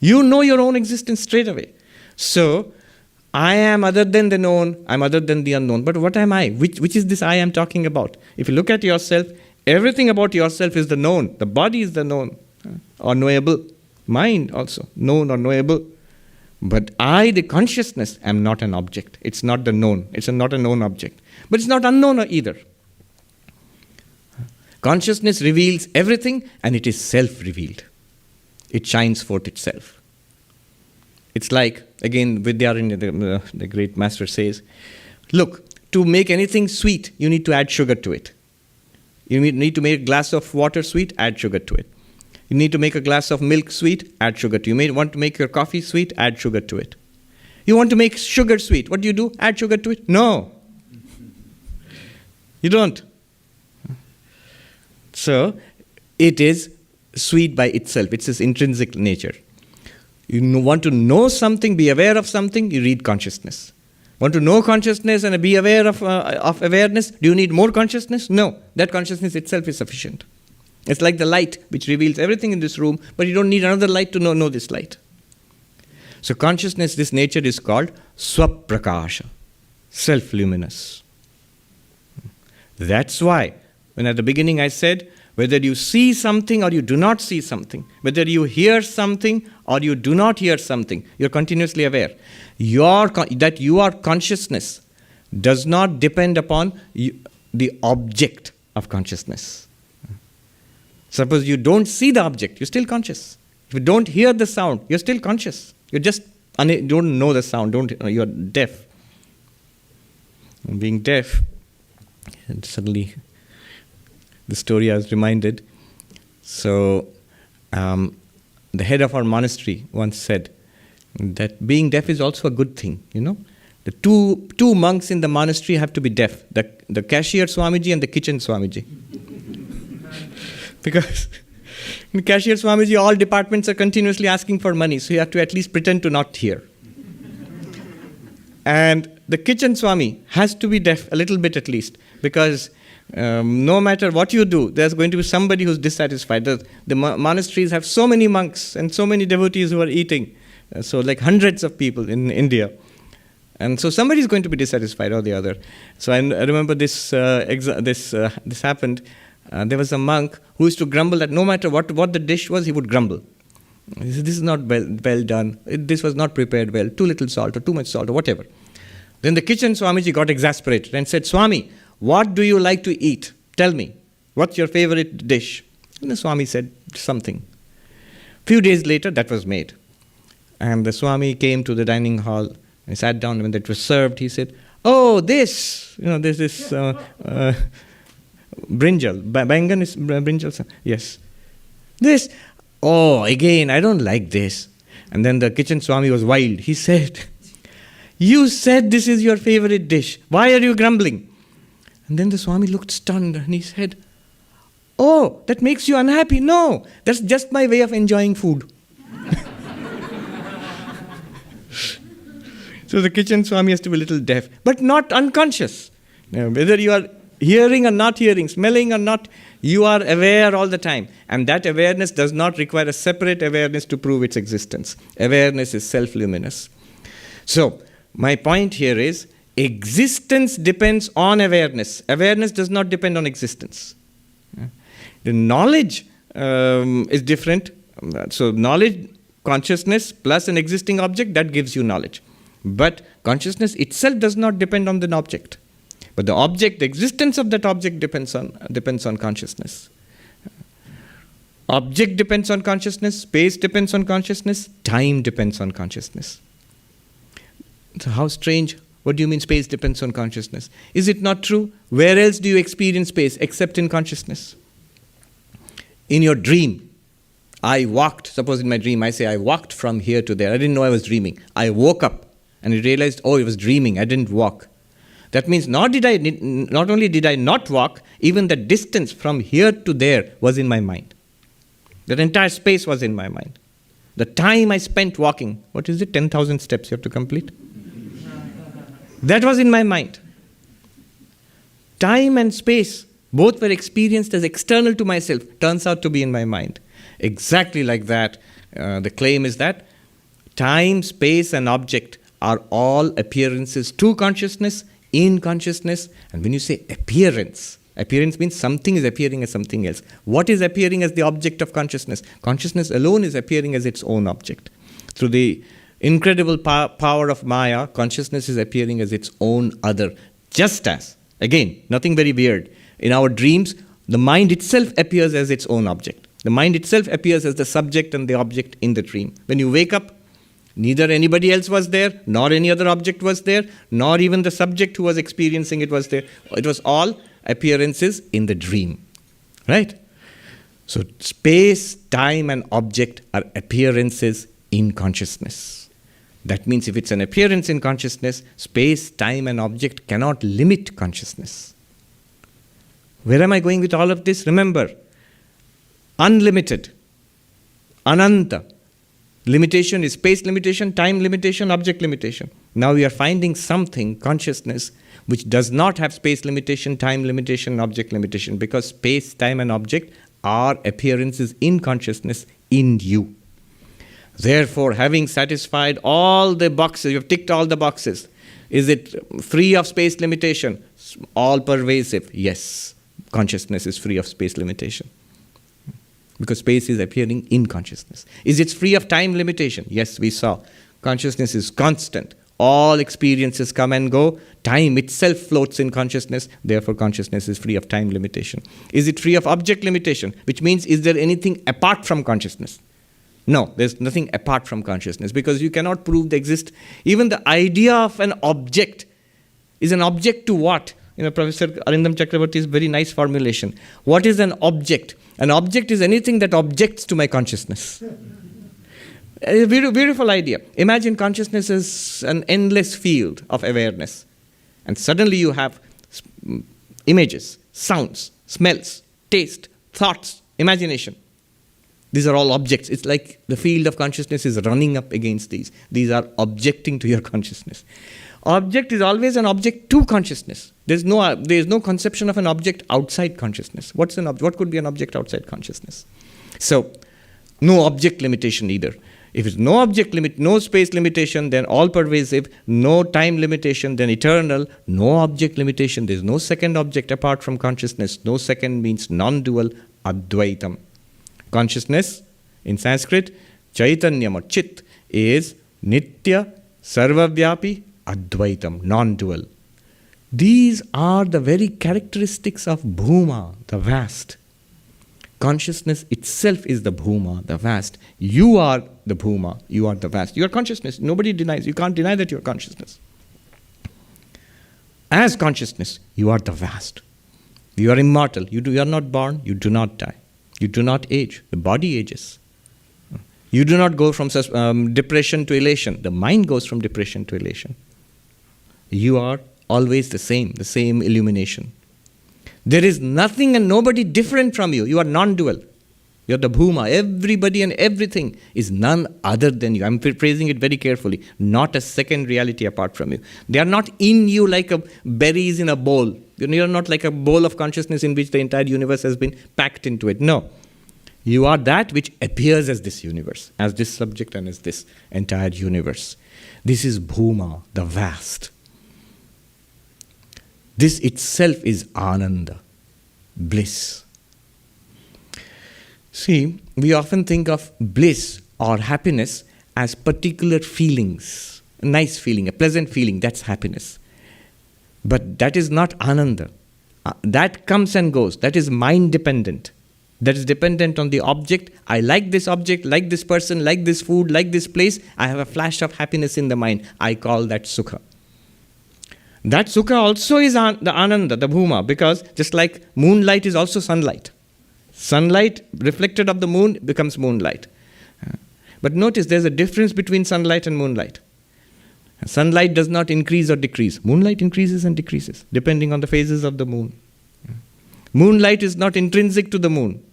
You know your own existence straight away. So, I am other than the known, I'm other than the unknown. But what am I? Which is this I am talking about? If you look at yourself, everything about yourself is the known. The body is the known or knowable. Mind also, known or knowable. But I, the consciousness, am not an object. It's not the known. It's not a known object. But it's not unknown either. Consciousness reveals everything and it is self-revealed. It shines forth itself. It's like, again, Vidyaranya, the great master says, look, to make anything sweet, you need to add sugar to it. You need to make a glass of water sweet, add sugar to it. You need to make a glass of milk sweet, add sugar to it. You may want to make your coffee sweet, add sugar to it. You want to make sugar sweet. What do? Add sugar to it? No. You don't. So, it is sweet by itself. It's its intrinsic nature. You want to know something, be aware of something, you read consciousness. Want to know consciousness and be aware of awareness? Do you need more consciousness? No. That consciousness itself is sufficient. It's like the light which reveals everything in this room, but you don't need another light to know this light. So consciousness, this nature is called swaprakasha, self-luminous. That's why, when at the beginning I said, whether you see something or you do not see something, whether you hear something or you do not hear something, you're continuously aware. That you are consciousness does not depend upon the object of consciousness. Suppose you don't see the object, you're still conscious. If you don't hear the sound, you're still conscious. You just don't know the sound, you're deaf. And being deaf, and suddenly the story I was reminded, So, the head of our monastery once said that being deaf is also a good thing, you know. The two monks in the monastery have to be deaf, the cashier Swamiji and the kitchen Swamiji. Because in cashier Swamiji, all departments are continuously asking for money, so you have to at least pretend to not hear. And the kitchen Swami has to be deaf, a little bit at least, because no matter what you do, there's going to be somebody who's dissatisfied. The monasteries have so many monks and so many devotees who are eating, so like hundreds of people in India. And so somebody is going to be dissatisfied or the other. So I remember this happened. There was a monk who used to grumble that no matter what the dish was, he would grumble. He said, this is not well done. This was not prepared well. Too little salt or too much salt or whatever. Then the kitchen Swamiji got exasperated and said, Swami, what do you like to eat? Tell me. What's your favorite dish? And the Swami said something. Few days later, that was made. And the Swami came to the dining hall and sat down. When it was served, he said, oh, this, there's this brinjal. Bangan is brinjal? Yes. This, oh, again, I don't like this. And then the kitchen Swami was wild. He said, you said this is your favorite dish. Why are you grumbling? And then the Swami looked stunned and he said, oh, that makes you unhappy? No, that's just my way of enjoying food. So the kitchen Swami has to be a little deaf, but not unconscious. Whether you are hearing or not hearing, smelling or not, you are aware all the time. And that awareness does not require a separate awareness to prove its existence. Awareness is self-luminous. So, my point here is, existence depends on awareness. Awareness does not depend on existence. The knowledge is different. So, knowledge, consciousness plus an existing object, that gives you knowledge. But consciousness itself does not depend on the object. But the object, the existence of that object depends on consciousness. Object depends on consciousness, space depends on consciousness, time depends on consciousness. So how strange. What do you mean space depends on consciousness? Is it not true? Where else do you experience space except in consciousness? In your dream, I walked, suppose in my dream I say I walked from here to there. I didn't know I was dreaming. I woke up and I realized, oh, I was dreaming. I didn't walk. That means not only did I not walk, even the distance from here to there was in my mind. That entire space was in my mind. The time I spent walking, what is it, 10,000 steps you have to complete? That was in my mind. Time and space, both were experienced as external to myself, turns out to be in my mind. Exactly like that, the claim is that time, space and object are all appearances to consciousness, in consciousness. And when you say appearance means something is appearing as something else. What is appearing as the object of consciousness? Consciousness alone is appearing as its own object. Through the incredible power of Maya, consciousness is appearing as its own other. Just as, again, nothing very weird. In our dreams, the mind itself appears as its own object. The mind itself appears as the subject and the object in the dream. When you wake up, neither anybody else was there, nor any other object was there, nor even the subject who was experiencing it was there. It was all appearances in the dream. Right? So space, time and object are appearances in consciousness. That means if it's an appearance in consciousness, space, time and object cannot limit consciousness. Where am I going with all of this? Remember, unlimited, ananta. Limitation is space limitation, time limitation, object limitation. Now we are finding something, consciousness, which does not have space limitation, time limitation, object limitation, because space, time and object are appearances in consciousness in you. Therefore, having satisfied all the boxes, you have ticked all the boxes. Is it free of space limitation? All pervasive. Yes, consciousness is free of space limitation. Because space is appearing in consciousness. Is it free of time limitation? Yes, we saw. Consciousness is constant. All experiences come and go. Time itself floats in consciousness. Therefore, consciousness is free of time limitation. Is it free of object limitation? Which means, is there anything apart from consciousness? No, there's nothing apart from consciousness, because you cannot prove the exist. Even the idea of an object is an object to what? Professor Arindam Chakravarti's very nice formulation. What is an object? An object is anything that objects to my consciousness. A beautiful idea. Imagine consciousness is an endless field of awareness. And suddenly you have images, sounds, smells, taste, thoughts, imagination. These are all objects. It's like the field of consciousness is running up against these. These are objecting to your consciousness. Object is always an object to consciousness. There is no conception of an object outside consciousness. What could be an object outside consciousness? So, no object limitation either. If it's no object limit, no space limitation, then all pervasive, no time limitation, then eternal, no object limitation. There's no second object apart from consciousness. No second means non-dual, advaitam. Consciousness, in Sanskrit, chaitanyam or chit, is nitya, sarvavyapi, advaitam, non-dual. These are the very characteristics of bhuma, the vast. Consciousness itself is the bhuma, the vast. You are the bhuma, you are the vast. You are consciousness. Nobody denies. You can't deny that you are consciousness. As consciousness, you are the vast. You are immortal. You are not born. You do not die. You do not age. The body ages. You do not go from depression to elation. The mind goes from depression to elation. You are always the same illumination. There is nothing and nobody different from you. You are non-dual. You are the bhuma. Everybody and everything is none other than you. I'm phrasing it very carefully. Not a second reality apart from you. They are not in you like berries in a bowl. You are not like a bowl of consciousness in which the entire universe has been packed into it. No. You are that which appears as this universe, as this subject and as this entire universe. This is bhuma, the vast. This itself is ananda, bliss. See, we often think of bliss or happiness as particular feelings. A nice feeling, a pleasant feeling, that's happiness. But that is not ananda. That comes and goes. That is mind dependent. That is dependent on the object. I like this object, like this person, like this food, like this place. I have a flash of happiness in the mind. I call that sukha. That sukha also is the ananda, the bhuma, because just like moonlight is also sunlight. Sunlight reflected of the moon becomes moonlight. But notice there's a difference between sunlight and moonlight. Sunlight does not increase or decrease. Moonlight increases and decreases depending on the phases of the moon. Moonlight is not intrinsic to the moon,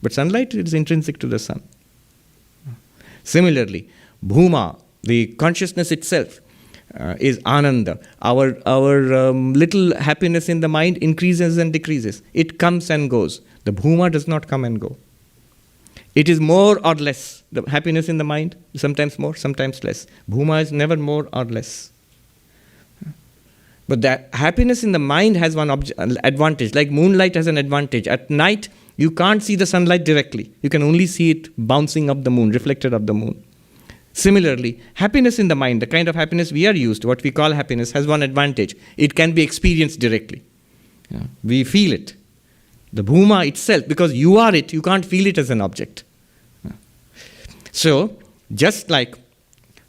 but sunlight is intrinsic to the sun. Similarly, bhuma, the consciousness itself, is ananda. Our little happiness in the mind increases and decreases. It comes and goes. The bhuma does not come and go. It is more or less. The happiness in the mind, sometimes more, sometimes less. Bhuma is never more or less. But the happiness in the mind has one advantage. Like moonlight has an advantage. At night, you can't see the sunlight directly. You can only see it bouncing up the moon, reflected of the moon. Similarly, happiness in the mind, the kind of happiness we are used to, what we call happiness, has one advantage. It can be experienced directly. We feel it. The bhuma itself, because you are it, you can't feel it as an object. So, just like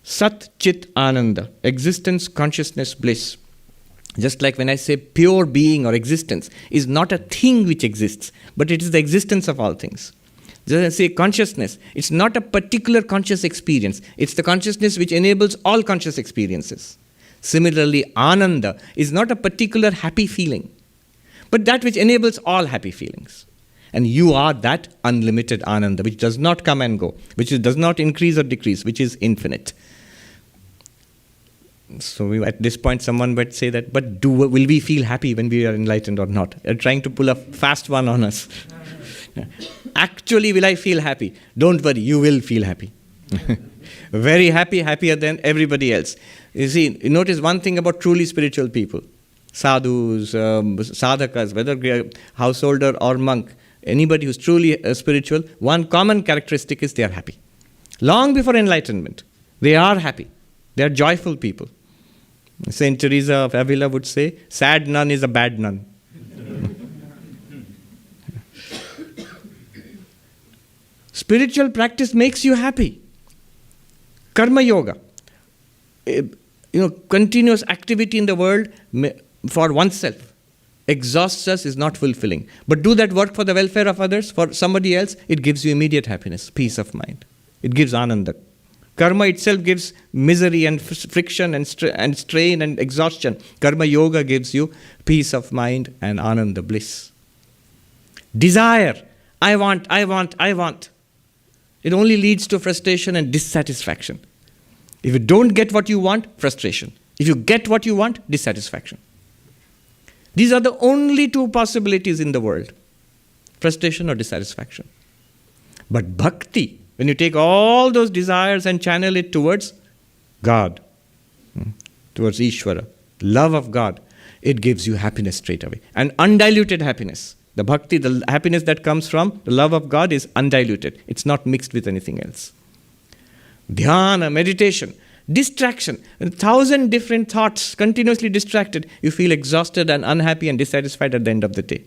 Sat Chit Ananda, existence, consciousness, bliss, just like when I say pure being or existence is not a thing which exists, but it is the existence of all things. Just as I say consciousness, it's not a particular conscious experience. It's the consciousness which enables all conscious experiences. Similarly, Ananda is not a particular happy feeling, but that which enables all happy feelings. And you are that unlimited Ananda, which does not come and go, which does not increase or decrease, which is infinite. So at this point, someone might say that, but will we feel happy when we are enlightened or not? They're trying to pull a fast one on us. Actually, will I feel happy? Don't worry, you will feel happy. Very happy, happier than everybody else. You see, notice one thing about truly spiritual people. Sadhus, sadhakas, whether householder or monk, anybody who's truly spiritual, one common characteristic is they are happy. Long before enlightenment, they are happy. They are joyful people. Saint Teresa of Avila would say, sad nun is a bad nun. Spiritual practice makes you happy. Karma yoga, continuous activity in the world for oneself, exhausts us is not fulfilling. But do that work for the welfare of others, for somebody else, it gives you immediate happiness, peace of mind. It gives ananda. Karma itself gives misery and friction and strain and exhaustion. Karma yoga gives you peace of mind and ananda, bliss. Desire, I want. It only leads to frustration and dissatisfaction. If you don't get what you want, frustration. If you get what you want, dissatisfaction. These are the only two possibilities in the world. Frustration or dissatisfaction. But bhakti, when you take all those desires and channel it towards God, towards Ishvara, love of God, it gives you happiness straight away. And undiluted happiness. The bhakti, the happiness that comes from the love of God is undiluted. It's not mixed with anything else. Dhyana, meditation, distraction, 1,000 different thoughts, continuously distracted. You feel exhausted and unhappy and dissatisfied at the end of the day.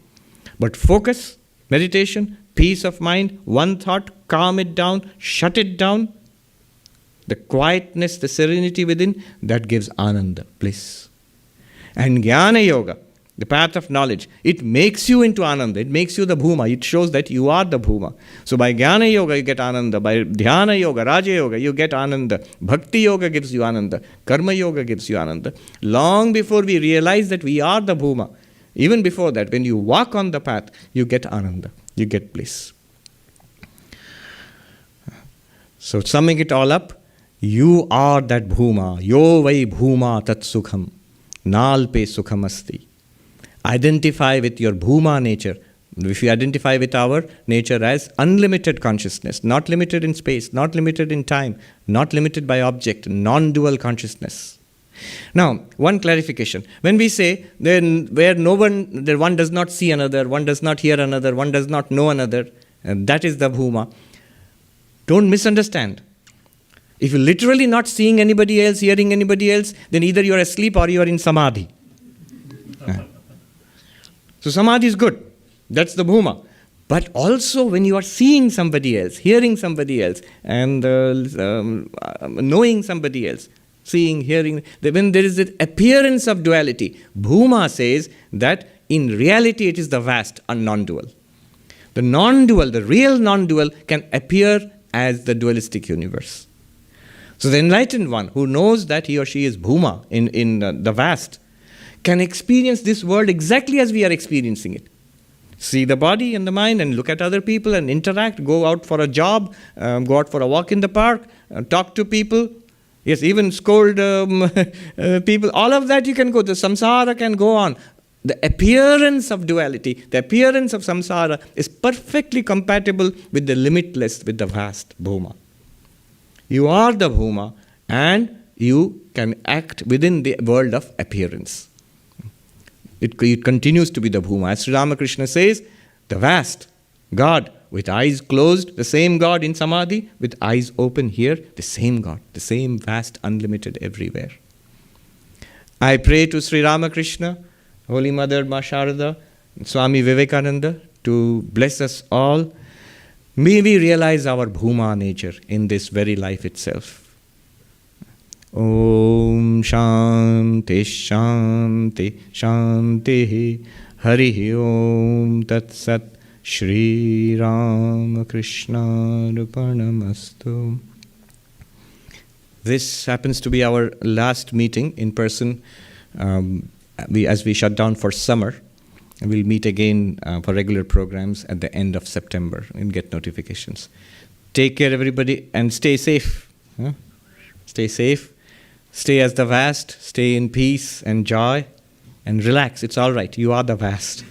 But focus, meditation, peace of mind, one thought, calm it down, shut it down. The quietness, the serenity within, that gives ananda, bliss. And jnana yoga, the path of knowledge, it makes you into ananda. It makes you the bhuma. It shows that you are the bhuma. So by jnana yoga you get ananda. By dhyana yoga, raja yoga, you get ananda. Bhakti yoga gives you ananda. Karma yoga gives you ananda. Long before we realize that we are the bhuma, even before that, when you walk on the path, you get ananda. You get bliss. So summing it all up, you are that bhuma. Yo vai bhuma tat sukham. Nalpe sukham asti. Identify with your bhuma nature. If you identify with our nature as unlimited consciousness, not limited in space, not limited in time, not limited by object, non-dual consciousness. Now, one clarification. When we say then where one does not see another, one does not hear another, one does not know another, and that is the bhuma. Don't misunderstand. If you're literally not seeing anybody else, hearing anybody else, then either you're asleep or you're in samadhi. So samadhi is good. That's the bhuma. But also when you are seeing somebody else, hearing somebody else, and knowing somebody else, seeing, hearing, when there is an appearance of duality, bhuma says that in reality it is the vast and non-dual. The non-dual, the real non-dual can appear as the dualistic universe. So the enlightened one who knows that he or she is bhuma in the vast can experience this world exactly as we are experiencing it. See the body and the mind and look at other people and interact, go out for a job, go out for a walk in the park, talk to people. Yes, even scold people. All of that you can go. The samsara can go on. The appearance of duality, the appearance of samsara is perfectly compatible with the limitless, with the vast bhuma. You are the bhuma and you can act within the world of appearance. It continues to be the bhuma. As Sri Ramakrishna says, the vast God with eyes closed, the same God in samadhi, with eyes open here, the same God, the same vast, unlimited everywhere. I pray to Sri Ramakrishna, Holy Mother Ma Sharada, Swami Vivekananda to bless us all. May we realize our bhuma nature in this very life itself. Om Shanti Shanti Shanti Hari Om Tat Sat Shri Ramakrishna Arpanamastu. This happens to be our last meeting in person as we shut down for summer. We'll meet again for regular programs at the end of September and get notifications. Take care, everybody, and stay safe. Stay safe. Stay as the vast. Stay in peace and joy. And relax. It's all right. You are the vast.